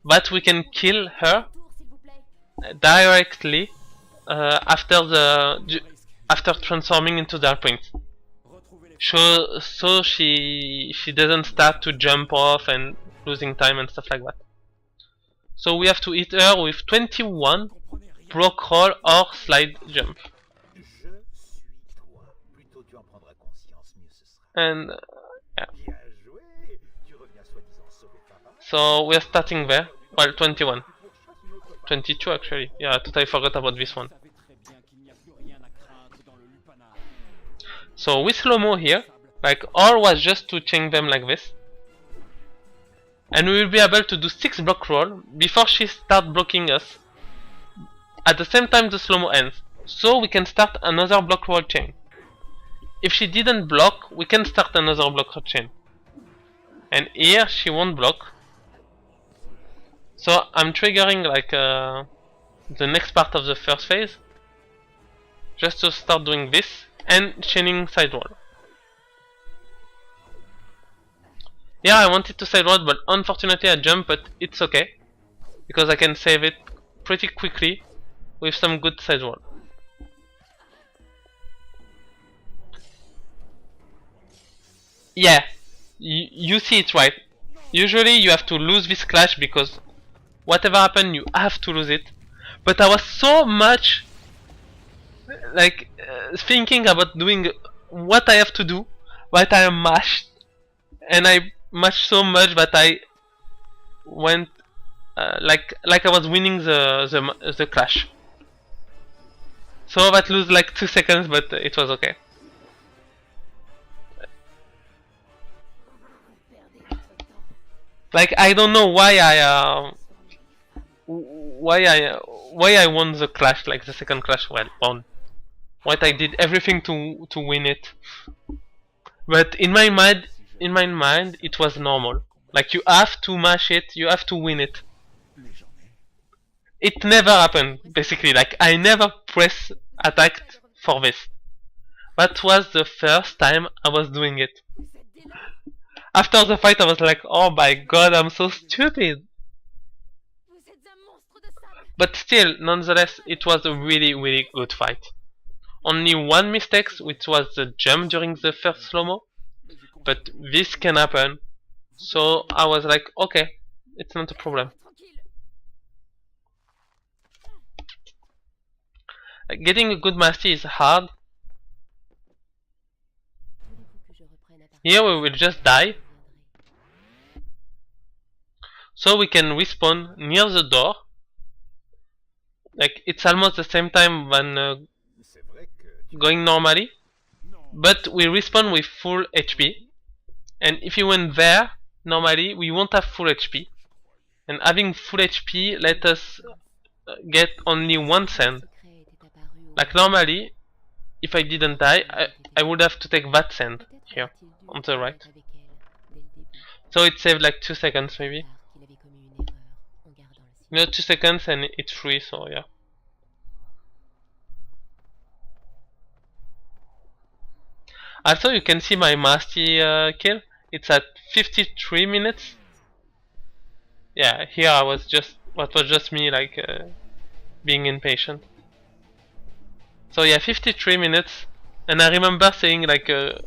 that we can kill her directly after transforming into Dark Prince. So she doesn't start to jump off and losing time and stuff like that. So we have to hit her with 21 block roll or slide jump. And yeah. So we're starting there. Well, 21. 22 actually. Yeah, I totally forgot about this one. So with slow-mo here, like all was just to chain them like this. And we will be able to do 6 block roll before she starts blocking us. At the same time the slow-mo ends. So we can start another block roll chain. If she didn't block, we can start another block roll chain. And here she won't block. So I'm triggering like the next part of the first phase. Just to start doing this and chaining side roll. Yeah, I wanted to side roll, but unfortunately I jumped, but it's okay. Because I can save it pretty quickly with some good side roll. Yeah, you see it right. Usually you have to lose this clash because whatever happened you have to lose it. But I was so much like thinking about doing what I have to do, that I mashed, and I mashed so much that I went like I was winning the clash. So that lose like 2 seconds, but it was okay. Like I don't know why I won the clash, like the second clash won. What I did everything to win it. But in my mind it was normal. Like you have to mash it, you have to win it. It never happened basically. Like I never press attacked for this. That was the first time I was doing it. After the fight I was like, oh my god, I'm so stupid. But still, nonetheless, it was a really good fight. Only one mistake, which was the jump during the first slow-mo. But this can happen. So I was like, okay, it's not a problem. Getting a good mastery is hard. Here we will just die. So we can respawn near the door. Like it's almost the same time when going normally. But we respawn with full HP. And if you went there, normally we won't have full HP. And having full HP let us get only 1 sand. Like normally, if I didn't die, I would have to take that sand here on the right. So it saved like 2 seconds maybe. You know, 2 seconds and it's free, so yeah. Also you can see my mastery kill. It's at 53 minutes. Yeah, here I was just, that was just me like being impatient. So yeah, 53 minutes. And I remember saying like 2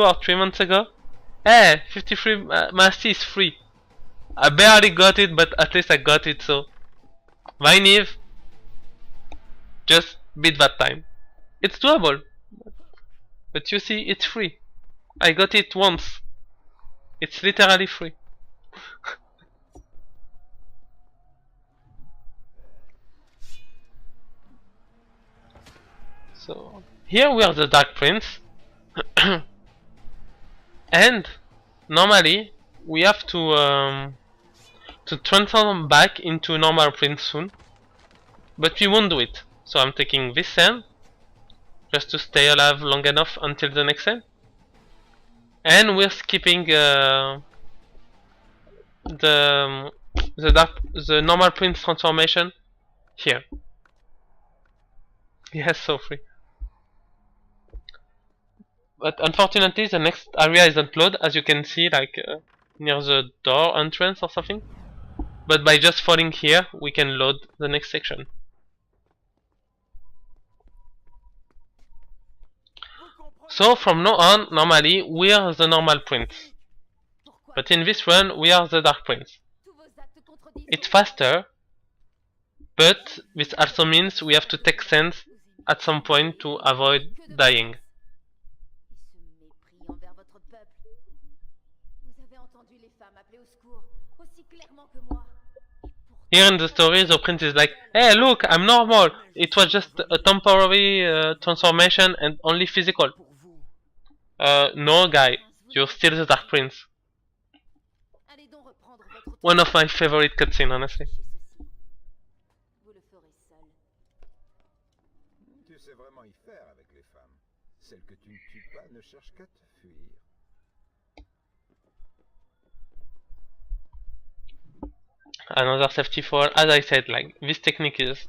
or 3 months ago, hey, 53 mastery is free. I barely got it, but at least I got it, so Vinev, just beat that time. It's doable. But you see, it's free. I got it once. It's literally free. So here we are the Dark Prince. And normally we have to transform back into normal Prince soon. But we won't do it. So I'm taking this sand just to stay alive long enough until the next sand. And we're skipping the normal Prince transformation here. Yes, so free. But unfortunately the next area isn't loaded, as you can see, like near the door entrance or something. But by just falling here we can load the next section. So from now on, normally we are the normal Prince. But in this run we are the Dark Prince. It's faster, but this also means we have to take sense at some point to avoid dying. Here in the story, the prince is like, "Hey, look, I'm normal. It was just a temporary transformation and only physical." No, guy, you're still the Dark Prince. One of my favorite cutscenes, honestly. Tu sais vraiment y faire avec les femmes. Celles que tu ne tues pas ne cherchent qu'à te fuir. Another safety fall. As I said, like, this technique is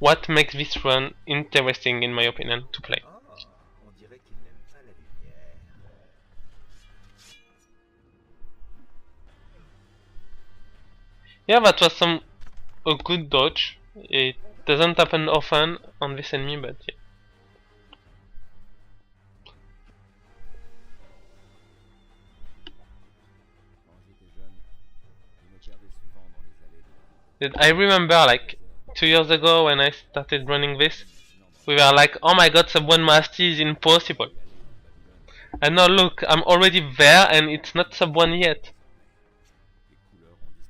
what makes this run interesting, in my opinion, to play. Ah, on dirait qu'il n'aime pas la lumière. Yeah, that was a good dodge. It doesn't happen often on this enemy, but yeah. I remember like 2 years ago when I started running this, we were like, oh my god, sub 1 mastery is impossible. And now look, I'm already there and it's not sub 1 yet.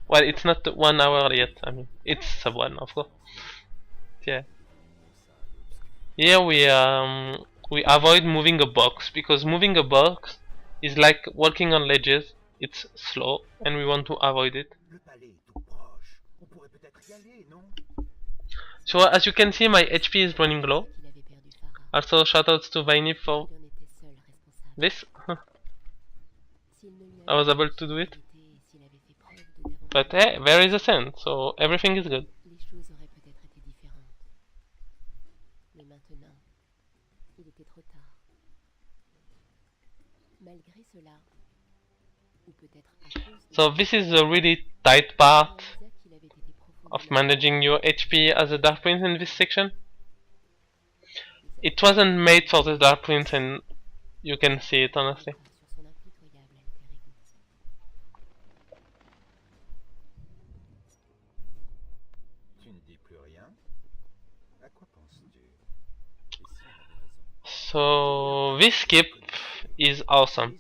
Well, it's not 1 hour yet, I mean, it's sub 1 of course. Yeah. Here we avoid moving a box, because moving a box is like walking on ledges, it's slow and we want to avoid it. So as you can see, my HP is running low. Also shoutouts to Viney for this. I was able to do it. But hey, there is a sand, so everything is good. So this is a really tight part of managing your HP as a Dark Prince in this section. It wasn't made for the Dark Prince and you can see it honestly. So this skip is awesome.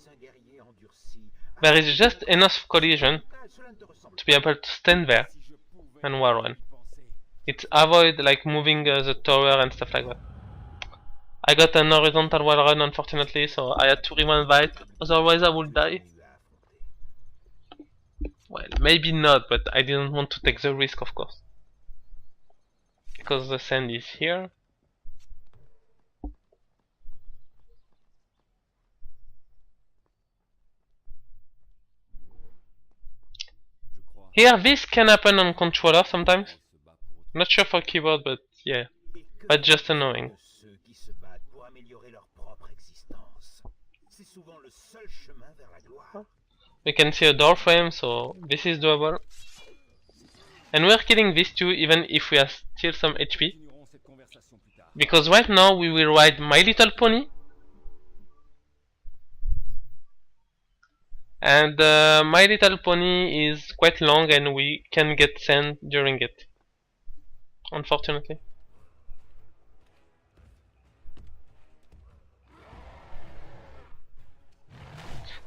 There is just enough collision to be able to stand there and wall run. It avoid like moving the tower and stuff like that. I got an horizontal wall run unfortunately, so I had to rewind that, otherwise I would die. Well, maybe not, but I didn't want to take the risk, of course. Because the sand is here. Here, this can happen on controller sometimes. Not sure for keyboard, but yeah. But just annoying. We can see a door frame, so this is doable. And we're killing these two even if we have still some HP. Because right now we will ride My Little Pony. And My Little Pony is quite long and we can get sand during it. Unfortunately.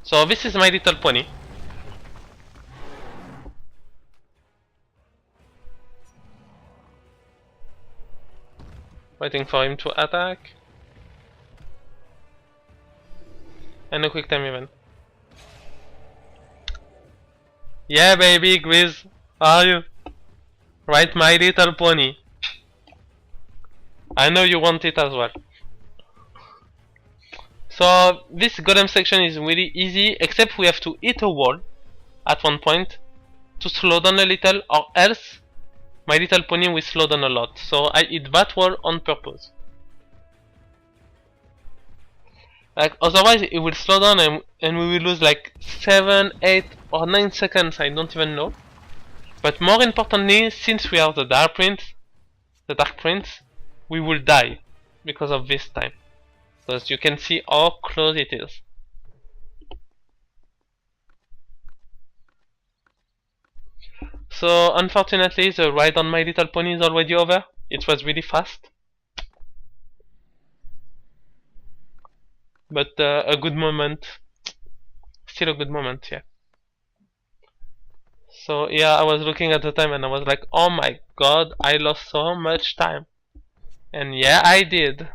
So this is My Little Pony. Waiting for him to attack. And a quick time event. Yeah baby, Grizz, how are you? Right, My Little Pony. I know you want it as well. So this golem section is really easy, except we have to hit a wall at one point to slow down a little, or else My Little Pony will slow down a lot. So I hit that wall on purpose. Like otherwise it will slow down and we will lose like 7, 8 or 9 seconds, I don't even know. But more importantly, since we are the Dark Prince, we will die because of this time. So as you can see how close it is. So unfortunately the ride on My Little Pony is already over. It was really fast. But a good moment. Still a good moment, yeah. So yeah, I was looking at the time and I was like, oh my god, I lost so much time. And yeah, I did.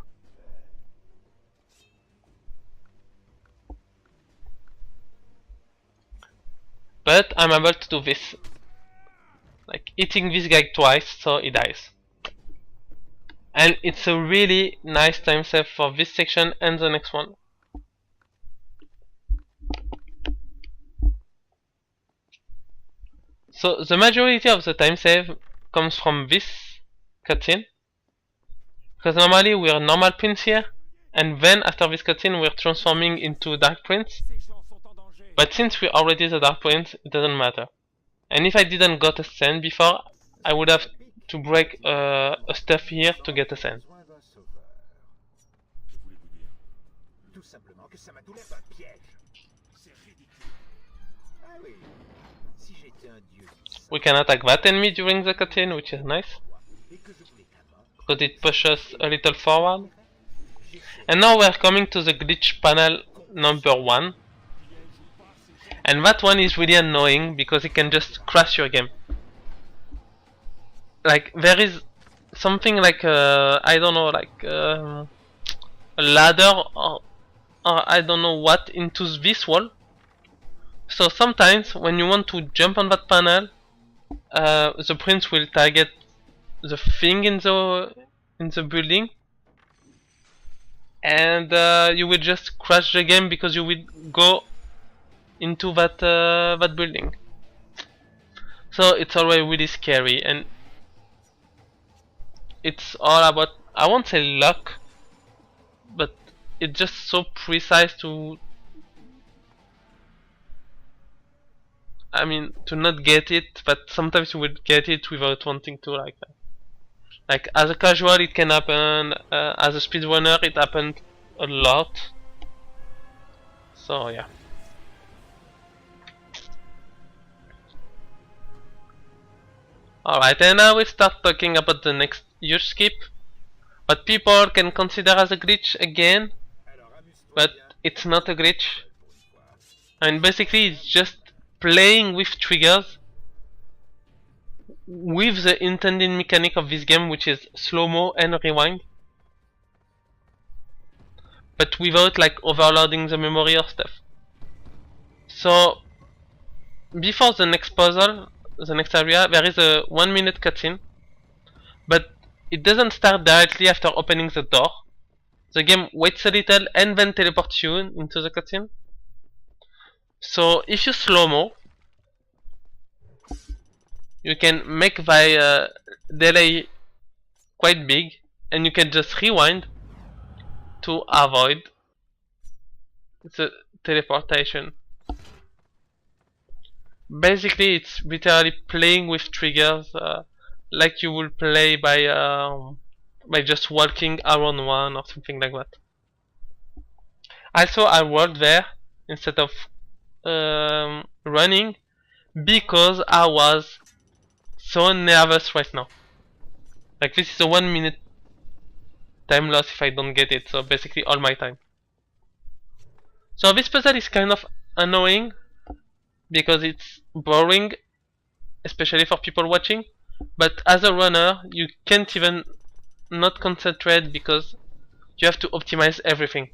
But I'm able to do this. Like hitting this guy twice so he dies. And it's a really nice time save for this section and the next one. So the majority of the time save comes from this cutscene. Because normally we're normal prince here, and then after this cutscene we're transforming into dark prince. But since we're already the dark prince, it doesn't matter. And if I didn't got a sand before, I would have to break a stuff here to get a sand. We can attack that enemy during the cutscene, which is nice. Because it pushes a little forward. And now we're coming to the glitch panel number 1. And that one is really annoying because it can just crash your game. Like there is something like I don't know, like a ladder or I don't know what into this wall. So sometimes when you want to jump on that panel, the prince will target the thing in the building, and you will just crash the game because you will go into that building. So it's always really scary, and it's all about, I won't say luck, but it's just so precise to, I mean, to not get it, but sometimes you would get it without wanting to, like that. Like as a casual it can happen, as a speedrunner it happened a lot. So yeah. Alright, and now we start talking about the next huge skip. What people can consider as a glitch again, but it's not a glitch. And basically it's just playing with triggers with the intended mechanic of this game, which is slow-mo and rewind, but without like overloading the memory or stuff. So before the next puzzle, the next area, there is a 1-minute cutscene, but it doesn't start directly after opening the door. The game waits a little and then teleports you into the cutscene. So if you slow-mo, you can make the delay quite big, and you can just rewind to avoid the teleportation. Basically it's literally playing with triggers like you would play by just walking around one or something like that. Also I walked there instead of running because I was so nervous right now. Like this is a 1-minute time loss if I don't get it, so basically all my time. So this puzzle is kind of annoying because it's boring, especially for people watching, but as a runner you can't even not concentrate because you have to optimize everything.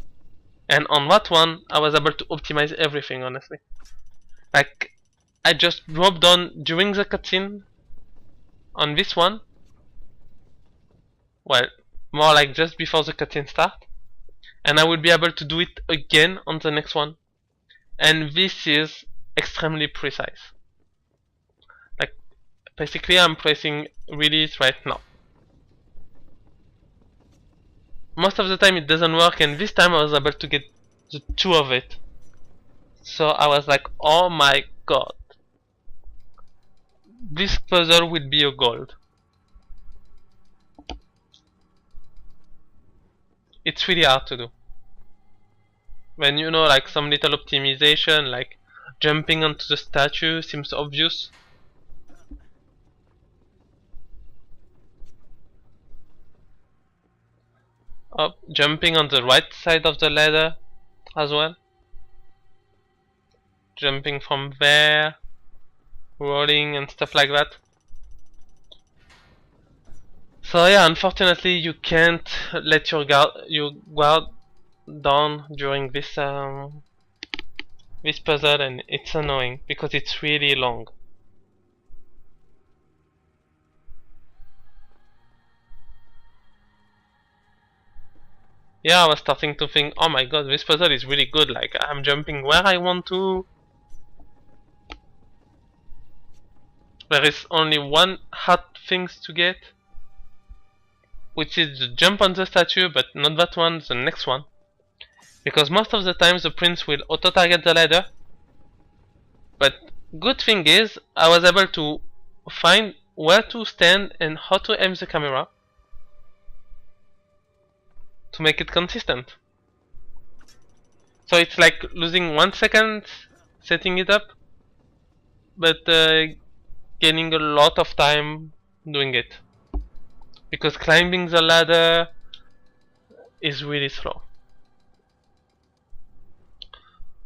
And on that one I was able to optimize everything, honestly. Like I just dropped down during the cutscene on this one, well, more like just before the cutscene start, and I will be able to do it again on the next one. And this is extremely precise. Like basically I'm pressing release right now. Most of the time it doesn't work, and this time I was able to get the 2 of it. So I was like, oh my god, this puzzle will be a gold. It's really hard to do. When you know, like some little optimization, like jumping onto the statue seems obvious, Up, jumping on the right side of the ladder as well. Jumping from there, rolling and stuff like that. So yeah, unfortunately you can't let your guard down during this puzzle, and it's annoying because it's really long. Yeah, I was starting to think, oh my god, this puzzle is really good, like I'm jumping where I want to. There is only one hard thing to get, which is the jump on the statue, but not that one, the next one. Because most of the time the prince will auto-target the ladder. But good thing is, I was able to find where to stand and how to aim the camera to make it consistent. So it's like losing 1 second setting it up, but gaining a lot of time doing it. Because climbing the ladder is really slow.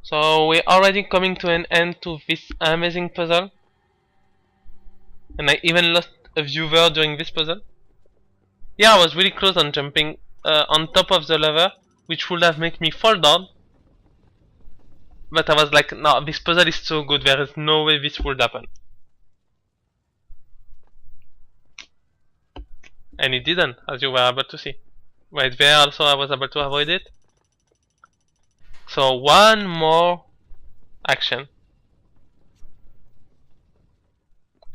So we're already coming to an end to this amazing puzzle. And I even lost a viewer during this puzzle. Yeah, I was really close on jumping on top of the lever, which would have made me fall down. But I was like, no, this puzzle is so good, there is no way this would happen. And it didn't, as you were able to see. Right there also I was able to avoid it. So one more action.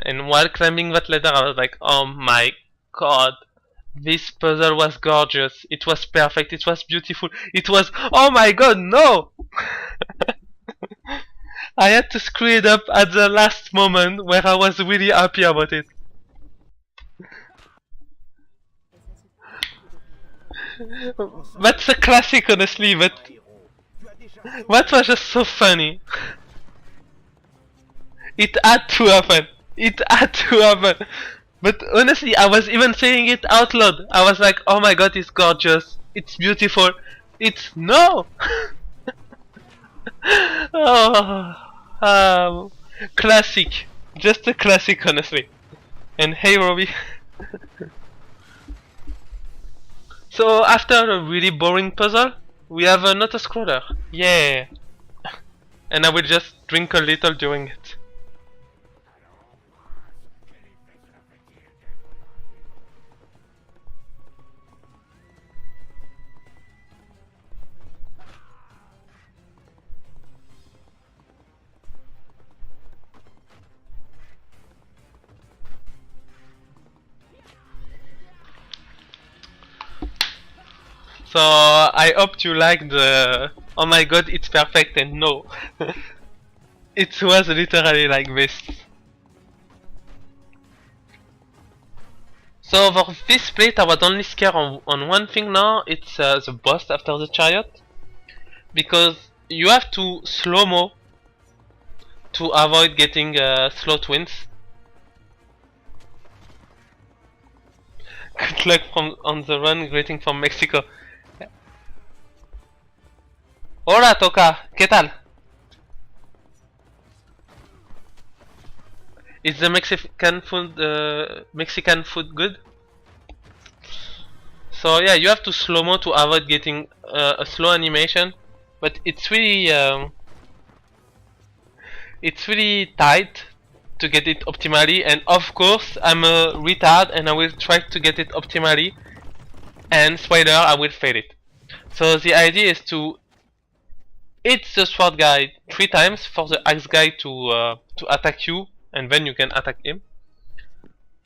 And while climbing that ladder I was like, oh my god, this puzzle was gorgeous, it was perfect, it was beautiful, it was, oh my god, no! I had to screw it up at the last moment where I was really happy about it. That's a classic, honestly, but that was just so funny. It had to happen. It had to happen. But honestly, I was even saying it out loud. I was like, oh my god, it's gorgeous. It's beautiful. It's no! Oh, classic. Just a classic, honestly. And hey, Robbie. So after a really boring puzzle, we have an auto-scroller. Yeah. And I will just drink a little during it. So I hope you like the oh my god, it's perfect and no. It was literally like this. So for this split I was only scared on one thing now, it's the boss after the chariot. Because you have to slow-mo to avoid getting slow twins. Good luck from on the run, greeting from Mexico. Hola Toca, ¿qué tal? Is the Mexican food good? So yeah, you have to slow-mo to avoid getting a slow animation, but it's really tight to get it optimally, and of course I'm a retard and I will try to get it optimally, and spoiler, I will fail it. So the idea is to hit the sword guy 3 times for the axe guy to attack you, and then you can attack him.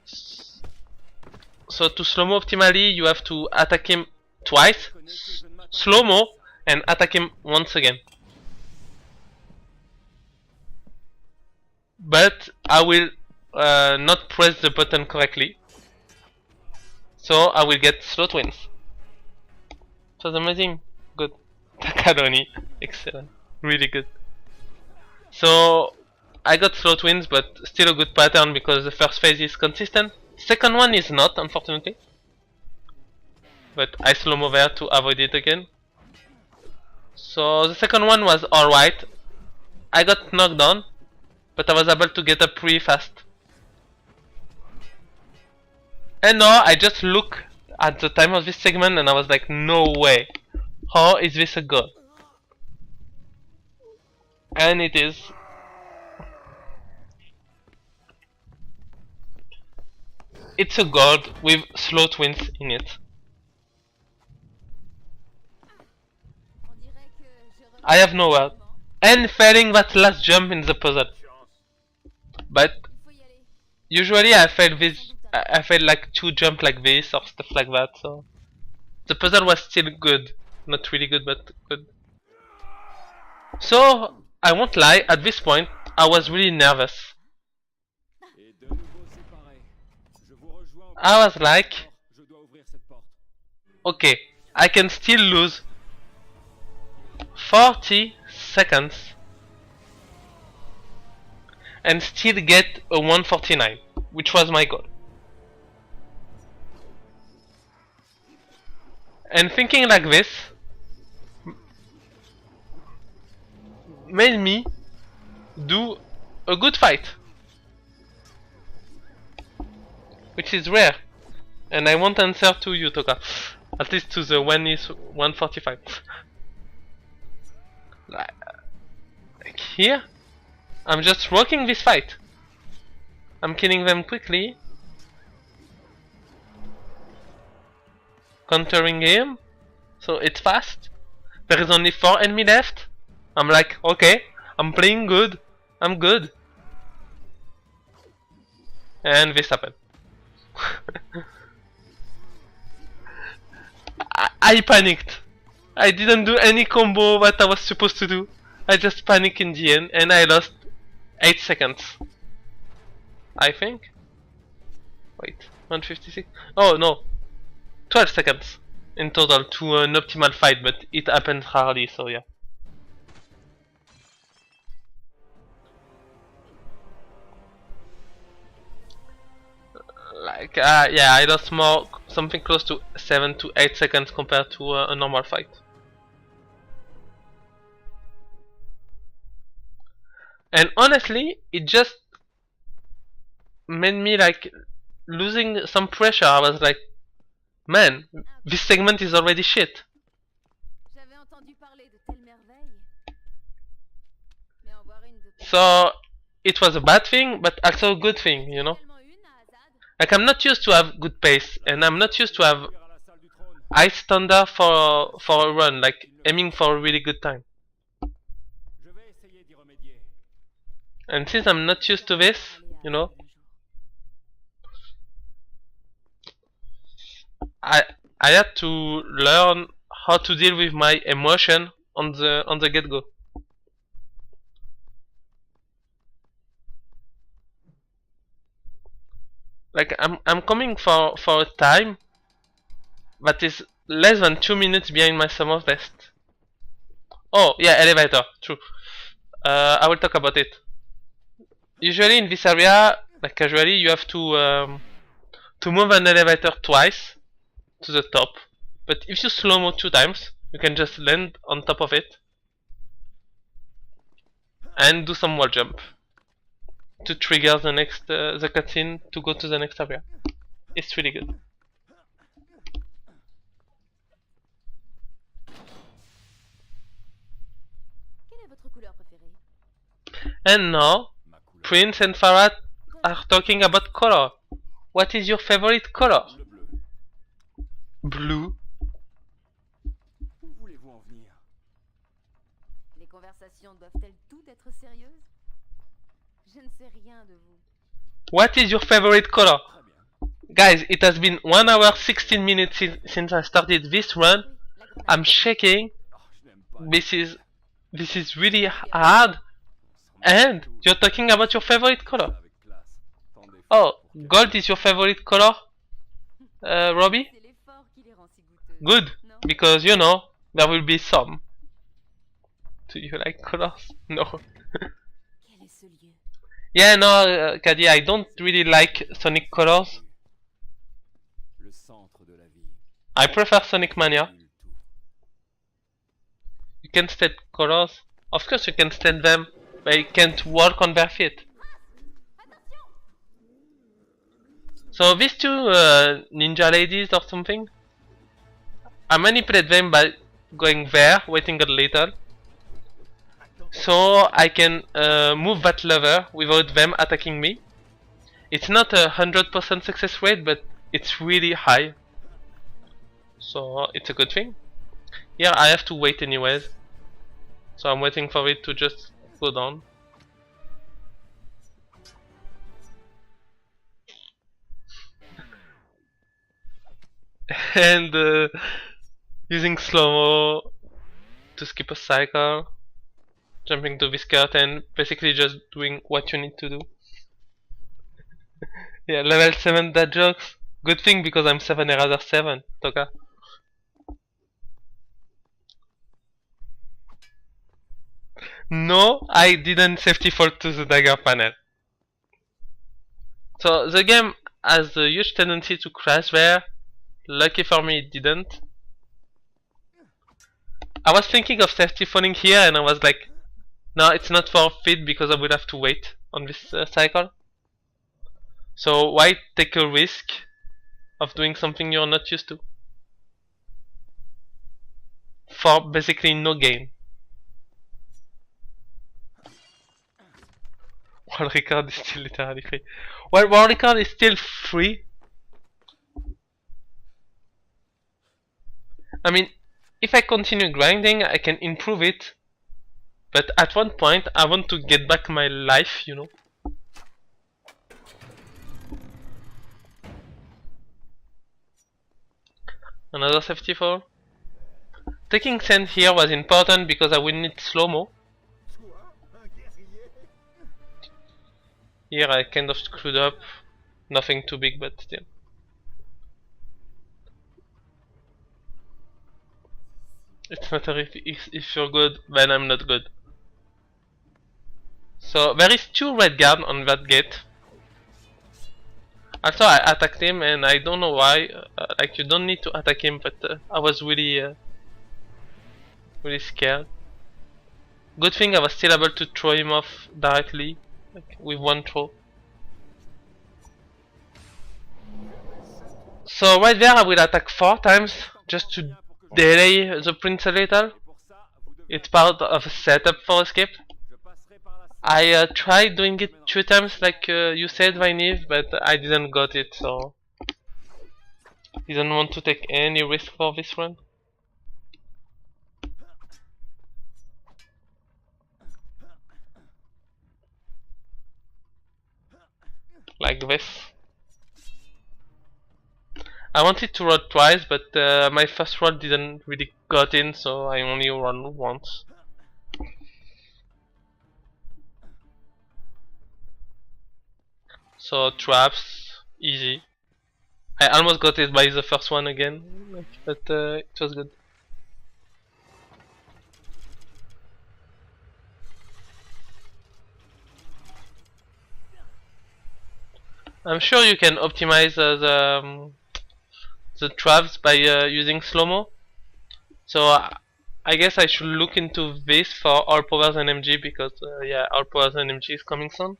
So to slow-mo optimally, you have to attack him twice, slow-mo, and attack him once again. But I will not press the button correctly, so I will get slow twins. It was amazing. Good. Takadoni. Excellent. Really good. So I got slow twins, but still a good pattern because the first phase is consistent. Second one is not, unfortunately. but I slow-mo there to avoid it again. So the second one was alright. I got knocked down, but I was able to get up pretty fast. And now I just look at the time of this segment and I was like, no way. How is this a goal? And it is. It's a gold with slow twins in it. I have no word. And failing that last jump in the puzzle. But usually I fail this. I fail like 2 jumps like this or stuff like that. So the puzzle was still good, not really good, but good. So I won't lie. At this point, I was really nervous. I was like, okay, I can still lose 40 seconds and still get a 149, which was my goal. And thinking like this made me do a good fight, which is rare, and I won't answer to you, Toka, at least to the 145. Like here, I'm just working this fight. I'm killing them quickly, countering him, so it's fast. There is only 4 enemies left. I'm like, okay, I'm playing good, I'm good. And this happened. I panicked. I didn't do any combo that I was supposed to do. I just panicked in the end and I lost 8 seconds. I think. Wait, 156? Oh no, 12 seconds in total to an optimal fight, but it happens rarely, so yeah. Like, yeah, I lost more, something close to 7 to 8 seconds compared to a normal fight. And honestly, it just made me like losing some pressure. I was like, man, this segment is already shit. So it was a bad thing, but also a good thing, you know. Like, I'm not used to have good pace, and I'm not used to have high standard for a run, like aiming for a really good time. And since I'm not used to this, you know, I had to learn how to deal with my emotion on the get-go. Like, I'm coming for a time that is less than 2 minutes behind my summer best. Oh yeah, elevator, true. I will talk about it. Usually in this area, like casually, you have to move an elevator twice to the top. But if you slow-mo 2 times, you can just land on top of it and do some wall jump to trigger the next the cutscene to go to the next area. It's really good. And now, Prince and Farah are talking about color. What is your favorite color? Blue. Les conversations doivent-elles toutes être sérieuses? Je ne sais rien de vous. What is your favorite color? Guys, it has been 1 hour 16 minutes since I started this run. I'm shaking. This is really hard. And you're talking about your favorite color. Oh, gold is your favorite color, Robbie? Good, because you know there will be some. Do you like colors? No. Yeah, no, Caddy, I don't really like Sonic colors. I prefer Sonic Mania. Nul tout. You can state colors. Of course you can state them, but you can't walk on their feet. So these two ninja ladies or something, I manipulate them by going there, waiting a little, so I can move that lever without them attacking me. It's not 100% success rate, but it's really high, so it's a good thing. Here I have to wait anyways, so I'm waiting for it to just go down. And using slow-mo to skip a cycle, jumping to this curtain, basically just doing what you need to do. Yeah, level 7 dad jokes. Good thing because I'm 7 and rather 7, Toka. No, I didn't safety fall to the dagger panel. So the game has a huge tendency to crash there. Lucky for me it didn't. I was thinking of safety falling here and I was like, no, it's not for fit because I would have to wait on this cycle. So why take a risk of doing something you're not used to? For basically no gain. World record is still literally free. Well, world record is still free. I mean, if I continue grinding, I can improve it. But at one point, I want to get back my life, you know. Another safety fall. Taking sand here was important because I will need slow-mo. Here I kind of screwed up. Nothing too big, but still. It's matter if you're good, then I'm not good. So there is 2 red guards on that gate. Also I attacked him and I don't know why, like you don't need to attack him, but I was really scared. Good thing I was still able to throw him off directly, like with one throw. So right there I will attack 4 times just to delay the prince a little. It's part of a setup for escape. I tried doing it 2 times like you said, Vineve, but I didn't got it, so didn't want to take any risk for this run. Like this. I wanted to roll twice, but my first roll didn't really got in, so I only run once. So traps, easy. I almost got it by the first one again, but it was good. I'm sure you can optimize the traps by using slow-mo. So I guess I should look into this for All Powers NMG because yeah, All Powers NMG is coming soon.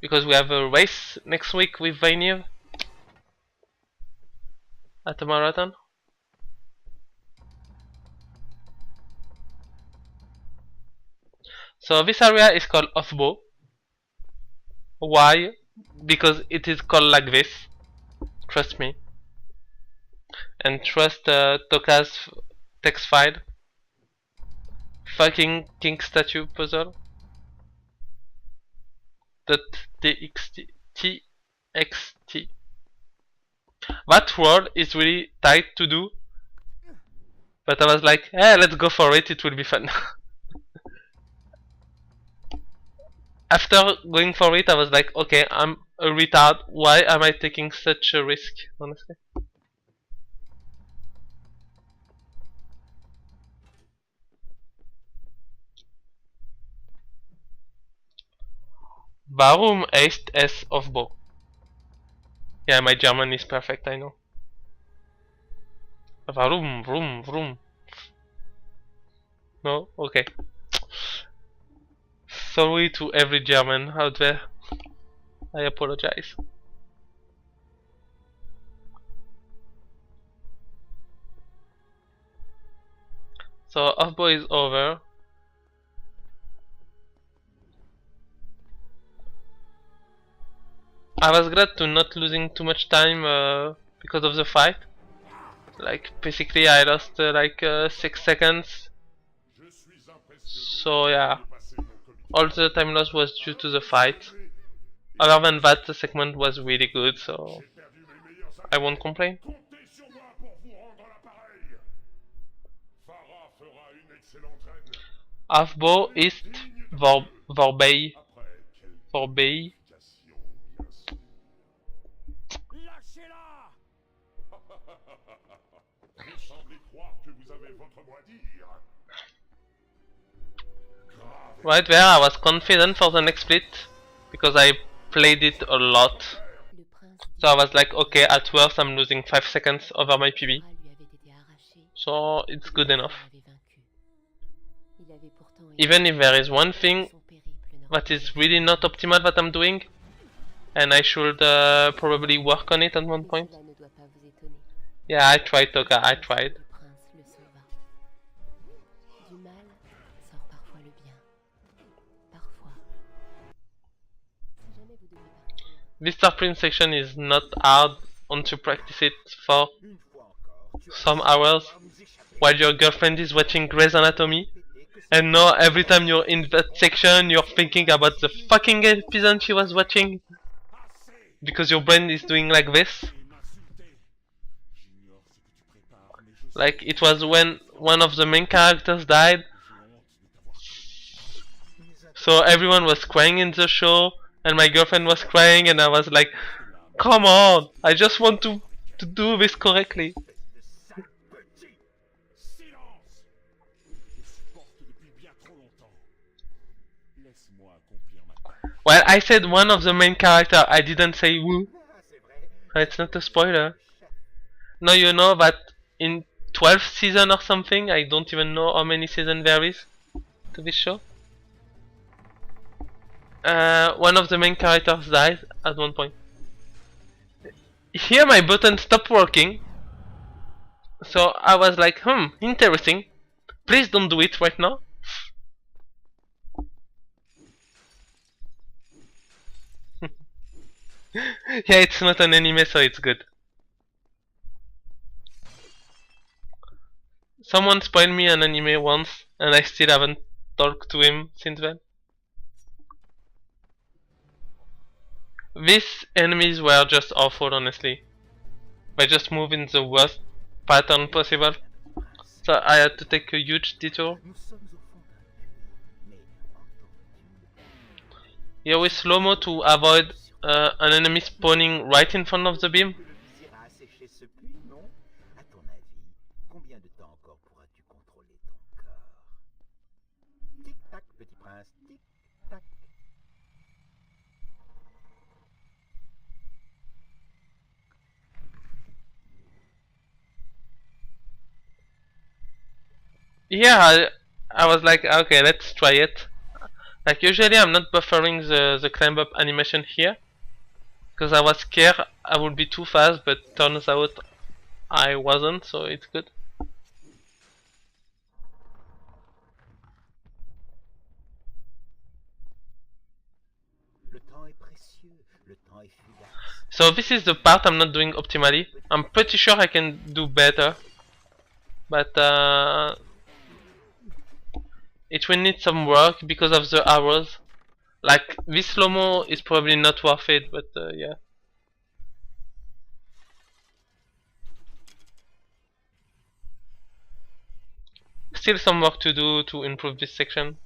Because we have a race next week with Vineve at a marathon. So this area is called Off-Bow. Why? Because it is called like this. Trust me. And trust Toka's text file. Fucking king statue puzzle. .txt. That word is really tight to do. But I was like, hey, let's go for it, it will be fun. After going for it, I was like, okay, I'm a retard. Why am I taking such a risk, honestly? Warum heißt es Off-Bow? Yeah, my German is perfect, I know. Vroom, vroom, vroom. No? Okay. Sorry to every German out there. I apologize. So off-bow is over. I was glad to not losing too much time because of the fight. Like basically I lost 6 seconds. So yeah, all the time loss was due to the fight. Other than that, the segment was really good, so I won't complain. Half-bow East Vorbey. Vorbey. Right there I was confident for the next split because I played it a lot. So I was like, okay, at worst I'm losing 5 seconds over my PB. So it's good enough. Even if there is one thing that is really not optimal that I'm doing, and I should probably work on it at one point. Yeah, I tried, Toga, I tried. This Star Prince section is not hard once you practice it for some hours while your girlfriend is watching Grey's Anatomy, and now every time you're in that section you're thinking about the fucking episode she was watching because your brain is doing like this. Like it was when one of the main characters died, so everyone was crying in the show and my girlfriend was crying and I was like, come on, I just want to do this correctly. Well, I said one of the main characters, I didn't say who. It's not a spoiler. Now you know that in 12th season or something, I don't even know how many seasons there is to this show. One of the main characters dies at one point. Here my button stopped working. So I was like, interesting. Please don't do it right now. Yeah, it's not an anime, so it's good. Someone spoiled me an anime once, and I still haven't talked to him since then. These enemies were just awful, honestly. They just move in the worst pattern possible. So I had to take a huge detour. Here with slow-mo to avoid an enemy spawning right in front of the beam. Yeah, I was like, okay, let's try it. Like usually I'm not buffering the climb up animation here because I was scared I would be too fast, but turns out I wasn't, so it's good. So this is the part I'm not doing optimally. I'm pretty sure I can do better, but it will need some work because of the arrows. Like this slow-mo is probably not worth it, but yeah. Still some work to do to improve this section.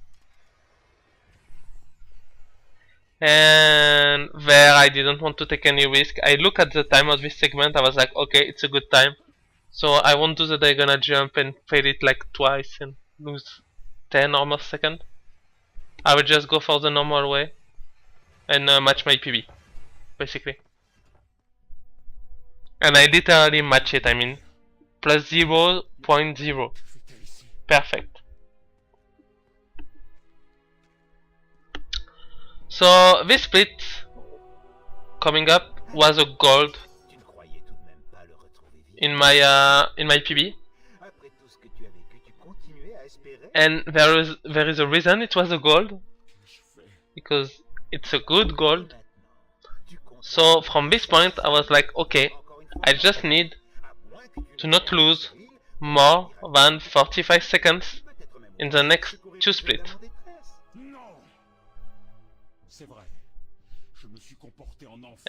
And there I didn't want to take any risk. I look at the time of this segment, I was like, okay, it's a good time. So I won't do the diagonal jump and fail it like twice and lose 10 or more seconds. I will just go for the normal way and match my PB, basically. And I literally match it, I mean, plus 0.0. Perfect. So this split coming up was a gold Tu ne croyais tout de même pas le retrouver vivant. in my PB, Après tout ce que tu as vécu, tu continuais à espérer. and there is a reason it was a gold, because it's a good gold. Maintenant, tu comptes So from this point I was like, okay, encore une fois I just need à moins que tu to ne not sois lose stérile, more than 45 seconds peut-être même in the next secourir two une splits. dame en détresse. Non. C'est vrai. Je me suis comporté en enfant.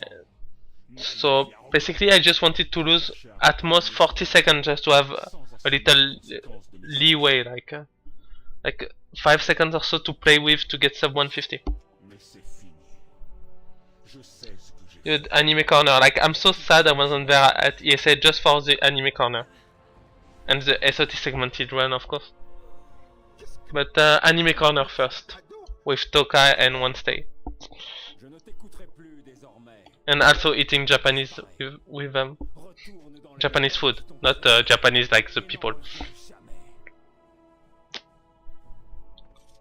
So basically I just wanted to lose at most 40 seconds just to have a little leeway, like 5 seconds or so to play with to get sub 150. Mais c'est fini. Je sais ce que j'ai fait. Dude, anime corner, like I'm so sad I wasn't there at ESA just for the anime corner. And the SOT segmented run, of course. But anime corner first, with Tokai and one stay. Je ne t'écouterai plus désormais. And also eating Japanese with them. Retourne dans Japanese food, not Japanese like the people.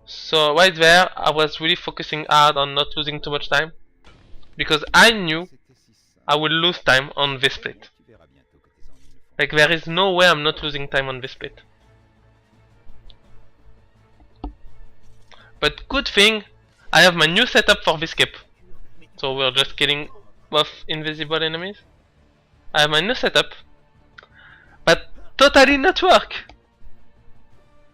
So right there, I was really focusing hard on not losing too much time, because I knew C'était si simple. I would lose time on this split. Tu verras bientôt que tes ennuis ne font Like there is no way I'm not losing time on this split. But good thing, I have my new setup for this skip. So we're just killing both invisible enemies. I have my new setup, but totally not work.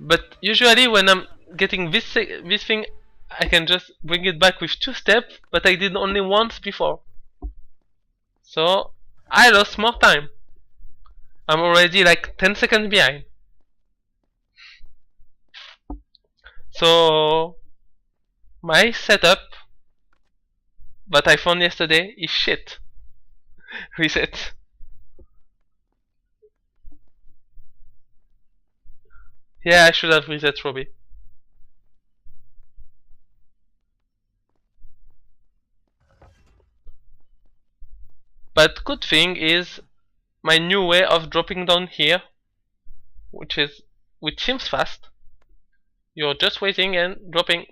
But usually when I'm getting this thing, I can just bring it back with 2 steps, but I did only once before. So I lost more time. I'm already like 10 seconds behind. So my setup that I found yesterday is shit. Reset. Yeah, I should have reset Robbie. But good thing is my new way of dropping down here, which seems fast. You're just waiting and dropping.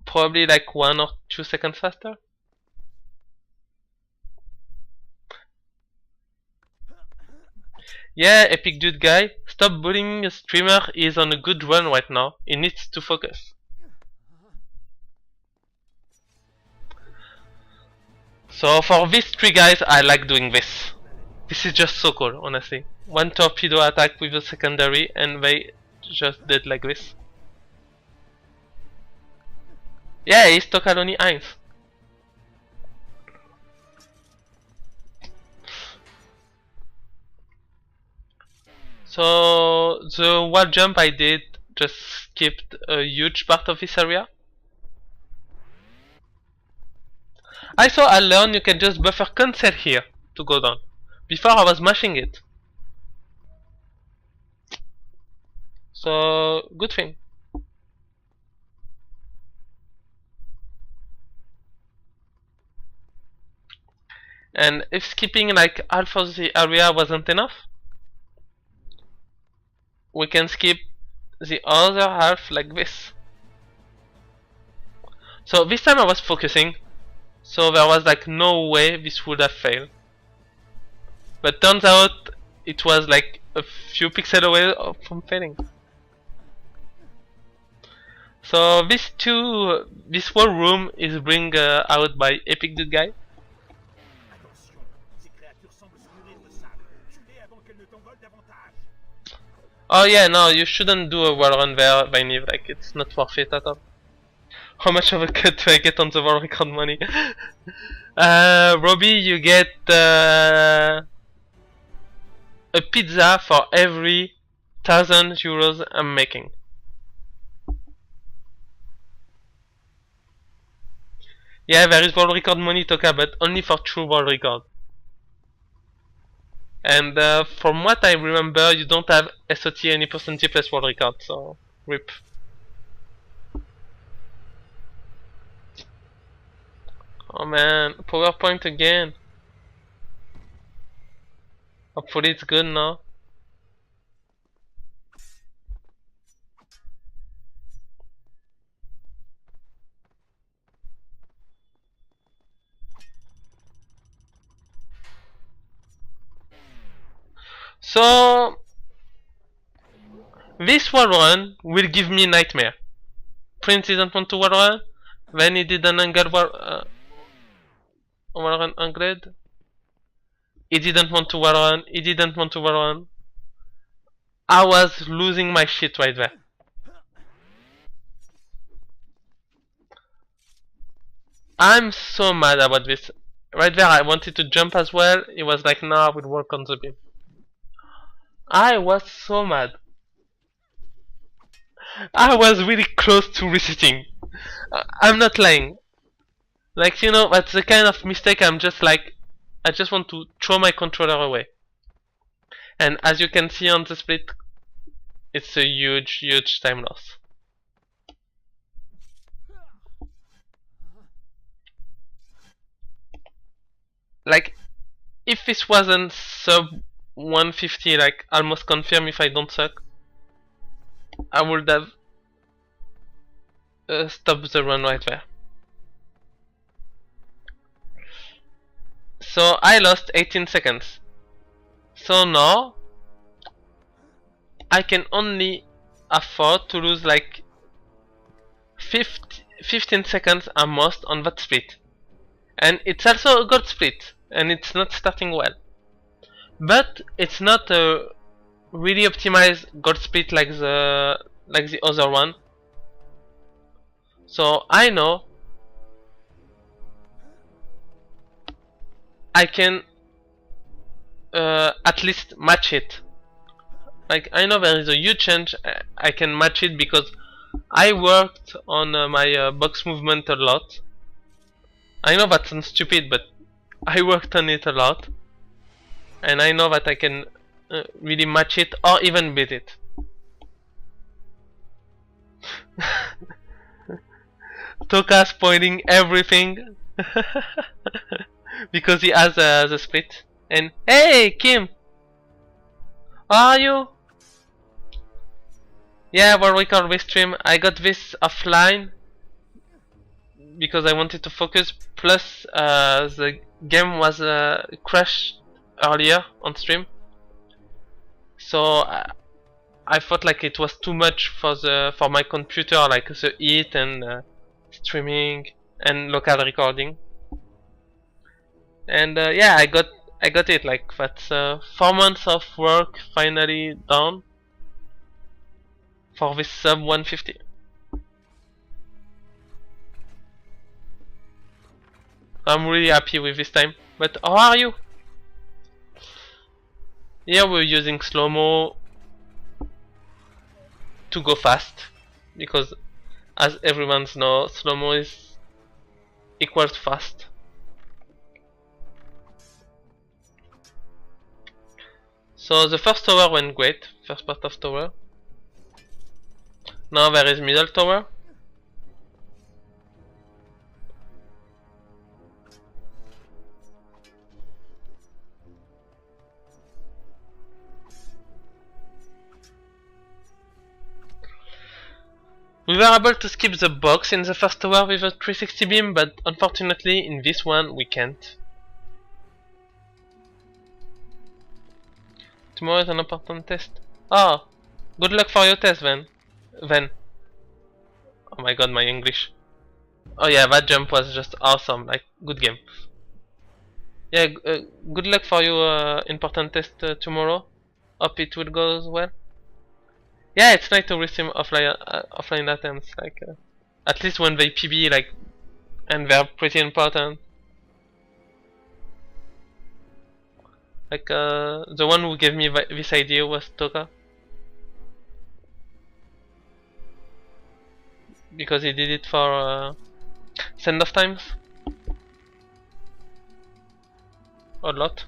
Probably like 1 or 2 seconds faster. Yeah, epic dude guy, stop bullying a streamer. He's on a good run right now. He needs to focus. So for these 3 guys, I like doing this. This is just so cool, honestly. 1 torpedo attack with a secondary and they just did like this. Yeah, he's Tokaloni 1. So the wall jump I did just skipped a huge part of this area. I saw I learned you can just buffer cancel here to go down. Before I was mashing it. So good thing. And if skipping like half of the area wasn't enough, we can skip the other half like this. So this time I was focusing, so there was like no way this would have failed. But turns out it was like a few pixels away from failing. So this whole room is bring out by epic dude guy. Attention, ces créatures semblent se nourrir de sable. Tue-les avant qu'elles ne t'envolent davantage. Oh yeah, no, you shouldn't do a wall run there, Viney, like it's not worth it at all. How much of a cut do I get on the world record money? Robbie, you get a pizza for every 1,000 euros I'm making. Yeah, there is world record money, Toka, but only for true world record. And from what I remember, you don't have SOT any percentage plus world record, so rip. Oh man, PowerPoint again. Hopefully it's good now. So this wall run will give me nightmare. Prince didn't want to wall run, then he did an angle wall run angled. He didn't want to wall run, he didn't want to wall run. I was losing my shit right there. I'm so mad about this. Right there I wanted to jump as well, it was like no, I will work on the beam. I was so mad. I was really close to resetting. I'm not lying. Like, you know, that's the kind of mistake I'm just like, I just want to throw my controller away. And as you can see on the split, it's a huge, huge time loss. Like, if this wasn't sub 150, like almost confirm if I don't suck, I would have stopped the run right there. So I lost 18 seconds. So now I can only afford to lose like 15 seconds at most on that split. And it's also a gold split, and it's not starting well. But it's not a really optimized gold split like the other one. So I know I can at least match it. Like, I know there is a huge chance I can match it because I worked on my box movement a lot. I know that sounds stupid, but I worked on it a lot. And I know that I can really match it or even beat it. Toka spoiling everything because he has the split. And hey, Kim, how are you? Yeah, we'll record this stream. I got this offline because I wanted to focus. Plus, the game was crashed earlier on stream, so I felt like it was too much for my computer, like the heat and streaming and local recording. And yeah, I got it. Like, that's 4 months of work finally done for this sub 150. I'm really happy with this time. But how are you? Here we're using slow-mo to go fast, because as everyone knows, slow-mo is equals fast. So the first tower went great, first part of tower. Now there is middle tower. We were able to skip the box in the first tower with a 360 beam, but unfortunately in this one we can't. Tomorrow is an important test. Oh, good luck for your test then. Oh my god, my English. Oh yeah, that jump was just awesome, like, good game. Yeah, good luck for your important test tomorrow. Hope it will go well. Yeah, it's nice to receive offline attempts, like, at least when they PB, like, and they're pretty important. Like, the one who gave me this idea was Toka. Because he did it for send off times. A lot.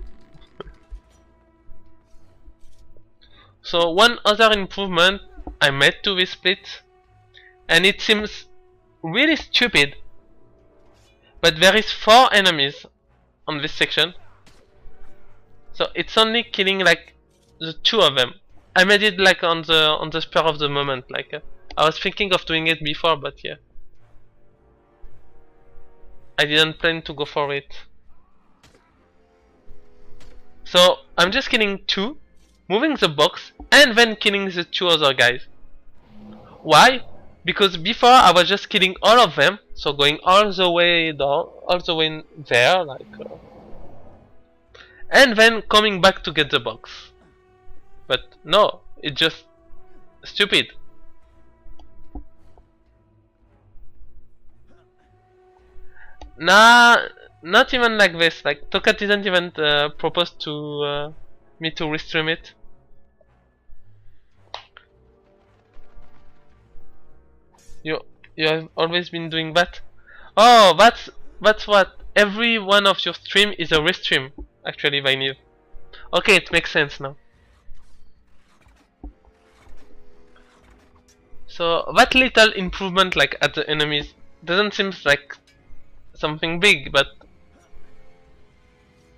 So one other improvement I made to this split, and it seems really stupid, but there is 4 enemies on this section, so it's only killing like the 2 of them. I made it like on the spur of the moment, like I was thinking of doing it before, but yeah, I didn't plan to go for it. So I'm just killing 2, moving the box, and then killing the 2 other guys. Why? Because before I was just killing all of them, so going all the way down, all the way there, like, and then coming back to get the box. But no, it's just stupid. Nah, not even like this. Like Toka didn't even propose to me to restream it. You have always been doing that. Oh, that's what every one of your stream is a restream. Actually, Viney. Okay, it makes sense now. So that little improvement, like at the enemies, doesn't seem like something big, but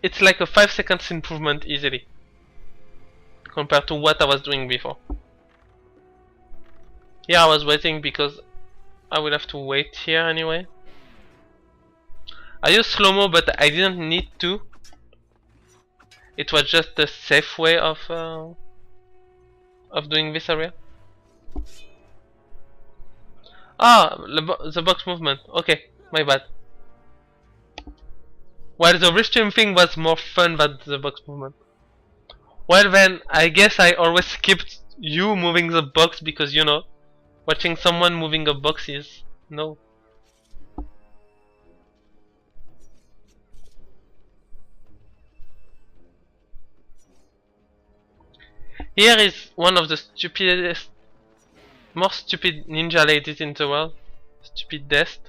it's like a 5 seconds improvement easily compared to what I was doing before. Yeah, I was waiting because I will have to wait here anyway. I used slow-mo, but I didn't need to. It was just a safe way of doing this area. Ah, the box movement. Okay, my bad. Well, the restream thing was more fun than the box movement. Well then, I guess I always skipped you moving the box because, you know, watching someone moving a box is no. Here is one of the stupidest, most stupid ninja ladies in the world. Stupidest.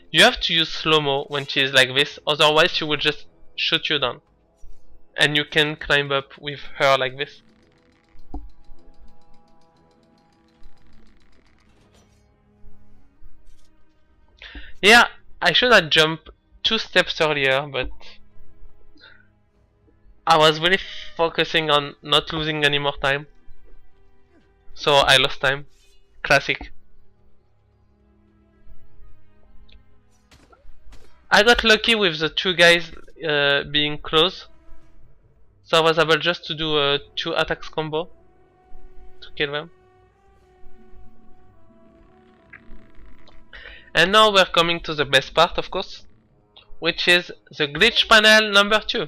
You have to use slow-mo when she is like this, otherwise she will just shoot you down. And you can climb up with her like this. Yeah, I should have jumped 2 steps earlier, but I was really focusing on not losing any more time. So I lost time. Classic. I got lucky with the 2 guys being close. So I was able just to do a 2 attacks combo to kill them. And now we're coming to the best part, of course, which is the glitch panel number 2.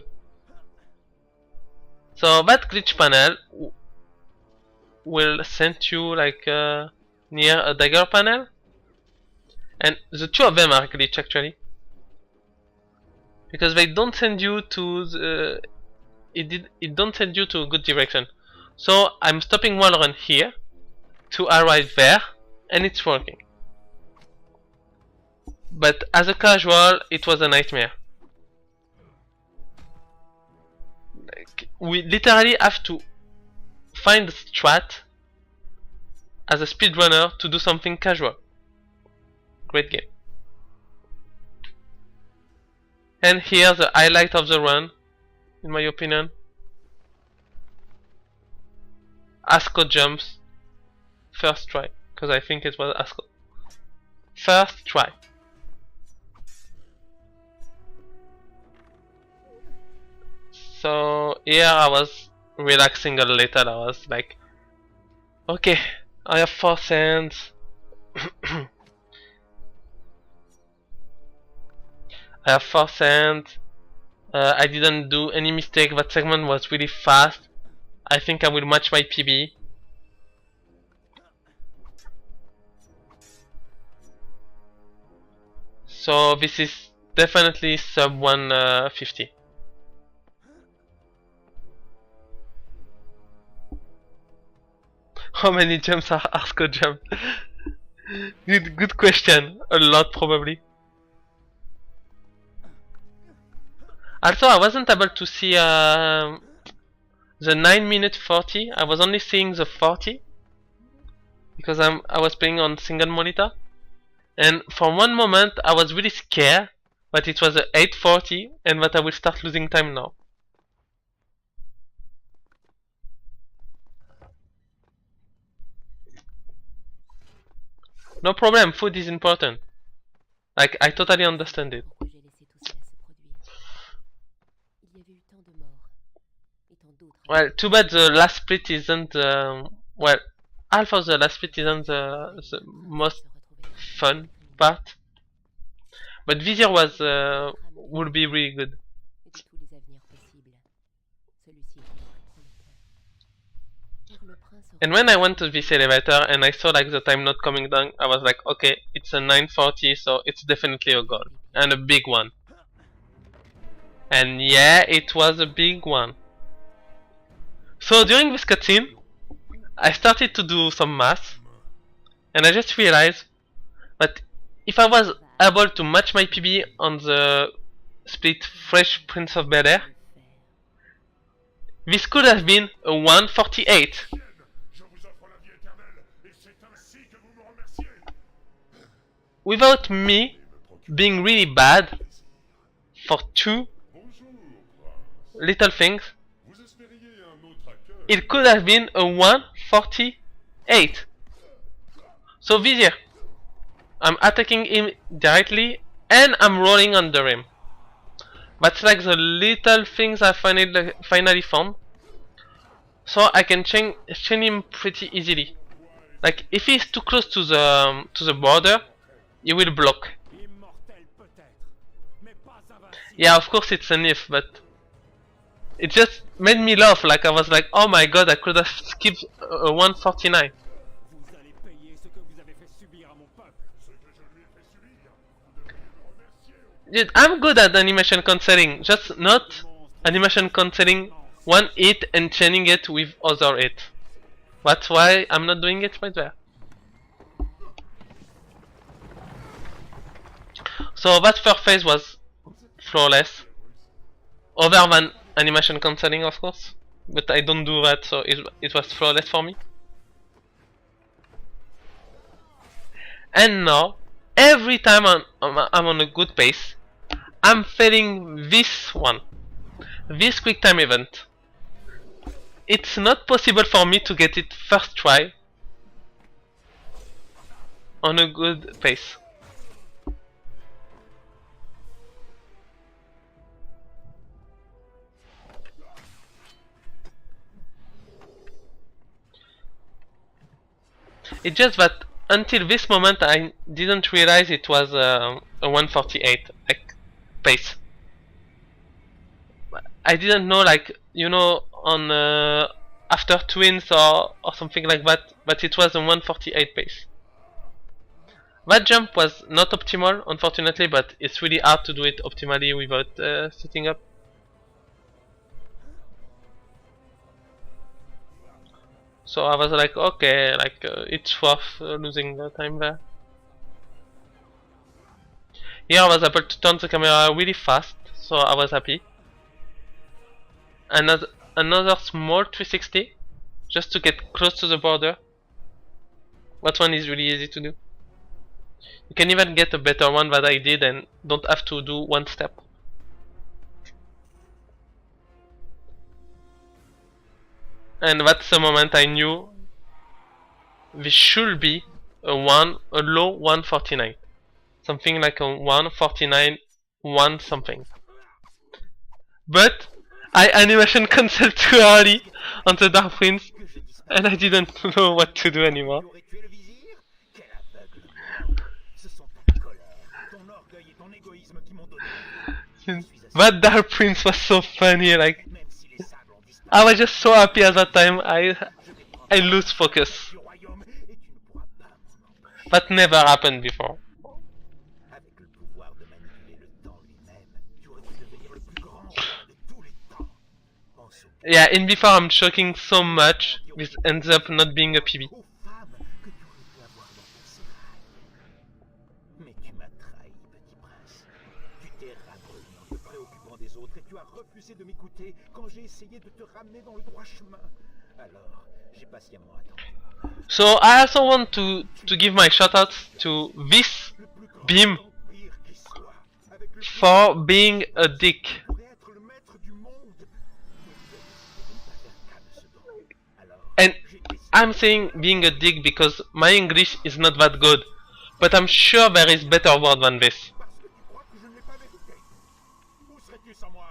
So that glitch panel will send you like near a dagger panel, and the 2 of them are glitch actually, because they don't send you to the it don't send you to a good direction. So I'm stopping one run here to arrive there, and it's working. But as a casual, it was a nightmare. Like, we literally have to find a strat as a speedrunner to do something casual. Great game. And here's the highlight of the run, in my opinion. Asco jumps. First try, because I think it was Asco. First try. So here I was relaxing a little. I was like, okay, I have 4 cents. I have 4 cents. I didn't do any mistake. That segment was really fast. I think I will match my PB. So this is definitely sub 150. How many jumps are Asco jump? Good question. A lot probably. Also, I wasn't able to see the 9-minute 40. I was only seeing the 40 because I was playing on single monitor. And for one moment, I was really scared but it was a 840 and that I will start losing time now. No problem, food is important. Like, I totally understand it. Pourquoi j'ai laissé tout cela se produire? Il y avait eu tant de morts et tant d'autres. Well, too bad the last split isn't, well, half of the last split isn't the most fun part. But this year was, would be really good. Et de tous les avenirs possibles. Celui-ci était le plus prometteur. Car le prince aurait And when I went to this elevator and I saw like the time not coming down, I was like, okay, it's a 940, so it's definitely a goal. And a big one. And yeah, it was a big one. So during this cutscene, I started to do some math. And I just realized that if I was able to match my PB on the split Fresh Prince of Bel Air, this could have been a 148. Je vous offre la vie éternelle, et c'est ainsi que vous me remerciez. Without me being really bad for two Bonjour, prince. little things, Vous espériez un autre accueil? it could have been a 148. So this year, I'm attacking him directly and I'm rolling under him. That's like the little things I finally found. So I can chain him pretty easily. Like if he's too close to the border, he will block. Immortel peut-être, mais pas invincible. Yeah, of course it's an if, but it just made me laugh. Like I was like, oh my god, I could have skipped a 149. Vous allez payer ce que vous avez fait subir à mon peuple. Ce que je lui ai fait subir. Vous devez me remercier. Dude, I'm good at animation cancelling, just not animation cancelling one hit and chaining it with other hit. That's why I'm not doing it right there. So that first phase was flawless. Other than animation cancelling, of course. But I don't do that, so it was flawless for me. And now, every time I'm on a good pace, I'm failing this one. This quick time event. It's not possible for me to get it first try on a good pace. It's just that until this moment I didn't realize it was a 148 like pace. I didn't know, like, you know, on after twins or something like that, but it was a 148 pace. That jump was not optimal, unfortunately, but it's really hard to do it optimally without sitting up. So I was like, okay, like it's worth losing the time there. Here I was able to turn the camera really fast, so I was happy. Another small 360, just to get close to the border. That one is really easy to do. You can even get a better one that I did and don't have to do one step. And that's the moment I knew this should be a low 149. Something like a 149, 1 something. But I animation cancelled too early on the Dark Prince and I didn't know what to do anymore. Tu aurais tué le vizir? Quel aveuglement! Ce sont ta colère, ton orgueil et ton égoïsme qui m'ont donné. Je suis assez- That Dark Prince was so funny, like Même si les sables ont disparu I was just so happy at that time. I lose focus. du royaume et tu ne pourras pas m'en empêcher. That never happened before. Avec le pouvoir de manipuler le temps lui-même, tu aurais pu devenir le plus grand roi de tous les temps. En ce Yeah, in before I'm choking so much, this ends up not being a PB. aux femmes que tu aurais pu avoir dans ton sérail. Mais tu m'as trahi, petit prince. Tu t'es rabroué en te préoccupant des autres et tu as refusé de m'écouter quand j'ai essayé de te ramener dans le droit chemin. Alors, j'ai patiemment attendu. So I also want to give my shoutouts to this Le plus grand Beam empire qui soit, avec le for being a dick. pourrait être le maître du monde. Alors, And j'ai décidé I'm saying being a dick because my English is not that good. But I'm sure there is better word than this. parce que tu crois que je ne l'ai pas mérité. Où serais-tu sans moi?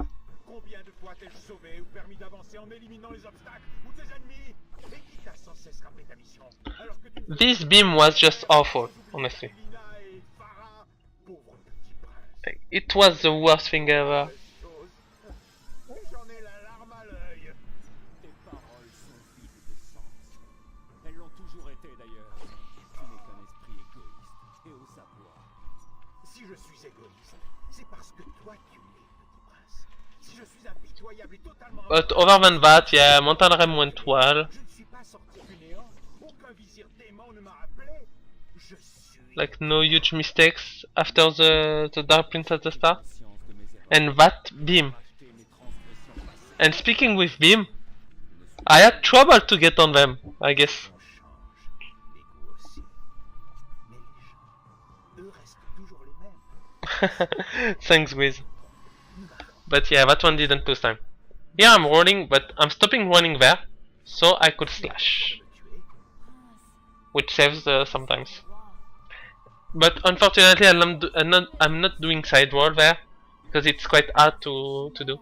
Combien de fois t'ai-je sauvé ou permis d'avancer en éliminant les obstacles ou tes ennemis? Et qui t'a sans cesse rappelé ta mission? Alors que tu ne This beam was just awful, honestly. Lina et Farah, pauvre petit prince. It was the worst thing ever. Chose. J'en ai la larme à l'œil. Tes paroles sont vides de sens. Elles l'ont toujours été d'ailleurs. Tu n'es qu'un esprit égoïste et au savoir. Si je suis égoïste, c'est parce que toi tu l'es, petit prince. Si je suis impitoyable et totalement... But other than that, yeah, Mountain Ram went well. Je ne suis pas sorti du néant. Aucun vizir démon ne m'a appelé. Je suis... Like no huge mistakes after the Dark Prince at the start. Conscience de mes erreurs. And that beam. Racheter mes transgressions passées. And speaking with beam, I had trouble to get on them, I guess. On change, les goûts aussi. Mais les gens, eux restent toujours les mêmes. Thanks, Wiz. But yeah, that one didn't lose time. Here I'm running, but I'm stopping running there, so I could slash, Me tuer. which saves sometimes. But unfortunately, I'm not doing side roll there, because it's quite hard to do.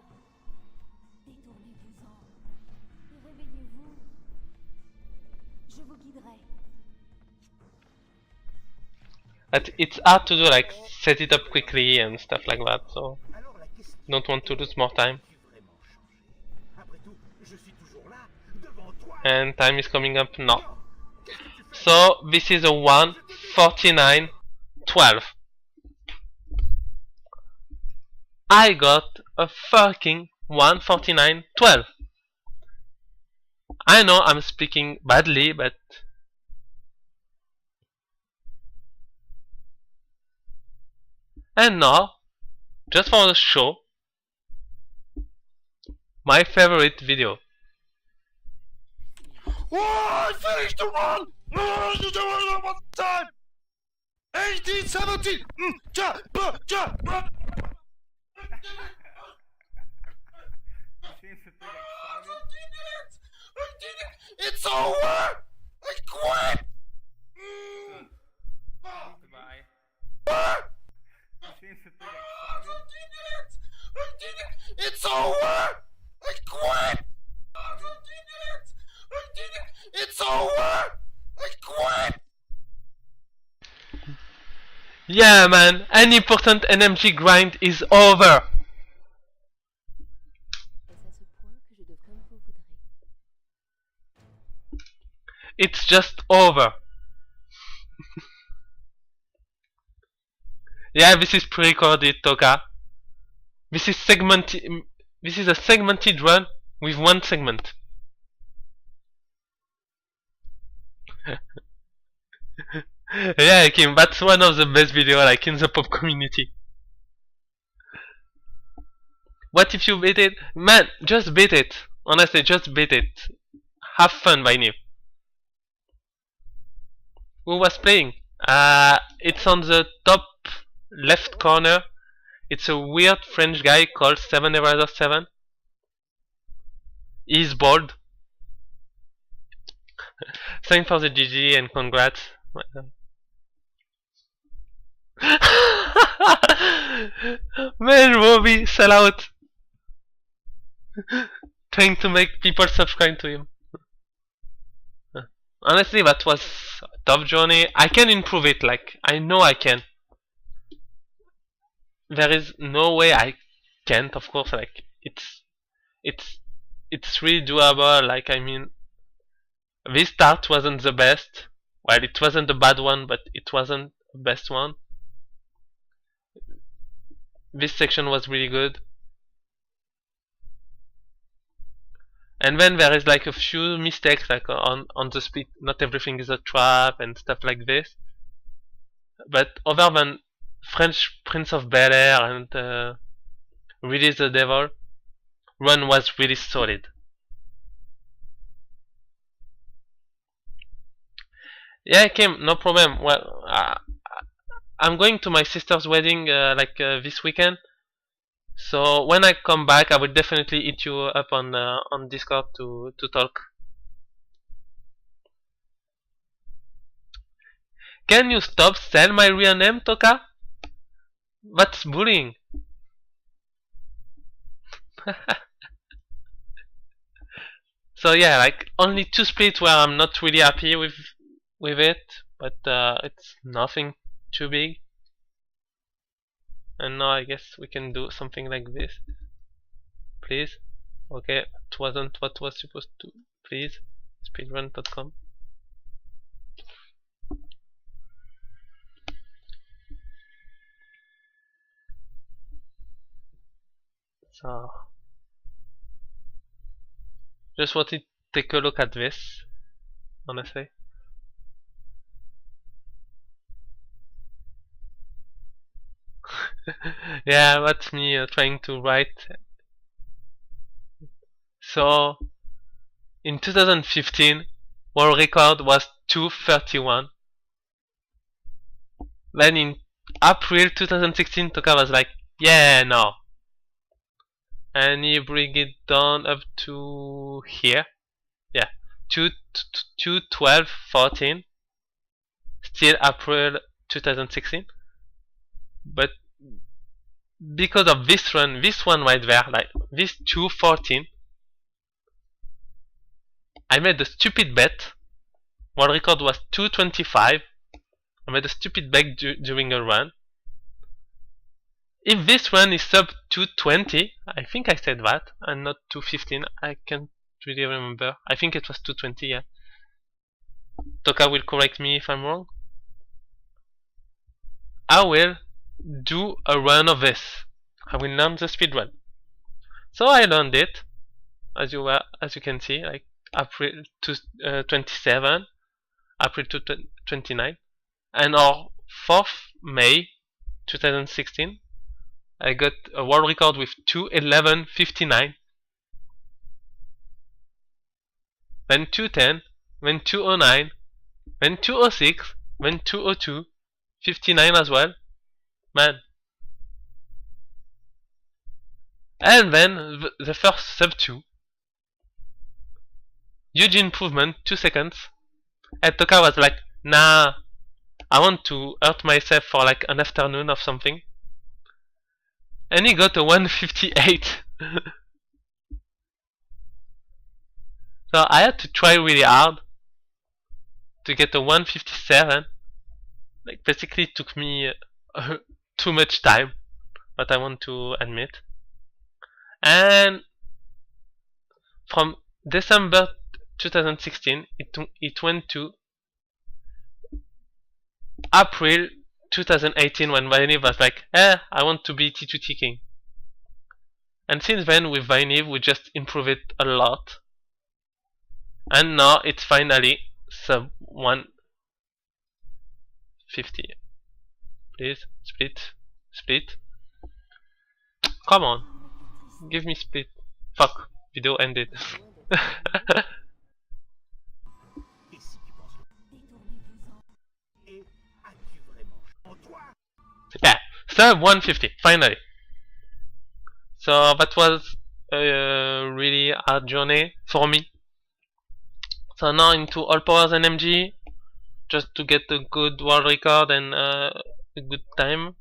Détournez-vous-en. Réveillez-vous. Je vous guiderai. But it's hard to do, like set it up quickly and stuff like that. So Alors la question don't want to lose more time. est vraiment changé. Après tout, je suis toujours là, devant toi. And time is coming up now. Qu'est-ce que tu fais? So this is a 1:49.12. I got a fucking 1:49.12. I know I'm speaking badly, but and now, just for the show, my favorite video. Oh, I finished the run! Oh, you do it one time! 1817! Ja, ja, run! I did it! It's over! I quit! I did it! It's over! I quit! I did it! I did it! It's over! I quit! Yeah, man, any important NMG grind is over. Est-ce à ce point que je devrais vous voudrer? It's just over. Yeah, this is pre-recorded, Toka. This is segmented. This is a segmented run with one segment. Yeah, Kim, that's one of the best video like in the pop community. What if you beat it? Man, just beat it. Honestly, just beat it. Have fun by new. Who was playing? It's on the top left corner. It's a weird French guy called 7 He's bald. Thanks for the GG and congrats. Man, Robbie, sell out. Trying to make people subscribe to him. Honestly, that was a tough journey. I can improve it, like, I know I can. There is no way I can't, of course, like, it's really doable, like, I mean, this start wasn't the best. Well, it wasn't a bad one, but it wasn't the best one. This section was really good. And then there is like a few mistakes, like on the split, not everything is a trap and stuff like this. But other than French Prince of Bel Air and Release the Devil, run was really solid. Yeah, Kim, no problem. Well, I'm going to my sister's wedding this weekend. So when I come back, I will definitely hit you up on Discord to talk. Can you stop saying my real name, Toka? That's bullying. So yeah, like only 2 splits where I'm not really happy with it, but it's nothing too big. And now I guess we can do something like this. Please. Okay, it wasn't what was supposed to. Please. Speedrun.com. So just wanted to take a look at this, honestly. Yeah, that's me trying to write. So in 2015, world record was 2:31. Then in April 2016, Toka was like, yeah, no. And you bring it down up to here. Yeah, 2:12:14. Still April 2016. But because of this one right there, like this 2:14, I made a stupid bet. World record was 2:25. I made a stupid bet during a run. If this run is sub 2:20, I think I said that, and not 2:15. I can't really remember. I think it was 2:20, yeah. Toka will correct me if I'm wrong. I will do a run of this. I will learn the speed run. So I learned it, as you can see, like April 27, April 29, and on 4th May 2016, I got a world record with 2:11:59, then 2:10, then 2:09, then 2:06, then 2:02, 59 as well, man. And then the first sub 2. Huge improvement, 2 seconds. And Toka was like, nah, I want to hurt myself for like an afternoon or something. And he got a 1:58. So I had to try really hard to get a 1:57. Like basically it took me too much time, but I want to admit. And from December 2016, it went to April 2018 when Vineve was like, I want to be T2T King. And since then with Vineve we just improve it a lot. And now it's finally sub 150. Please, split. Come on. Give me split. Fuck. Video ended. Yeah, sub 150, finally. So that was a really hard journey for me. So now into all powers NMG, just to get a good world record and a good time.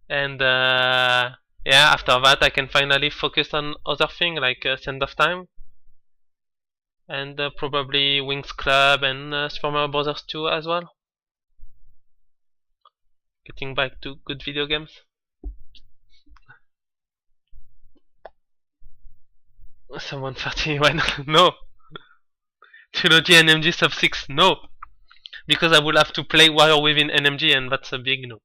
And yeah, after that I can finally focus on other things like Send of Time. And probably Wings Club and Super Mario Bros. 2 as well. Getting back to good video games. Someone 31, no. Trilogy NMG sub 6, no. Because I will have to play Warrior Within NMG and that's a big no.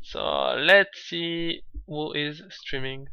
So let's see who is streaming.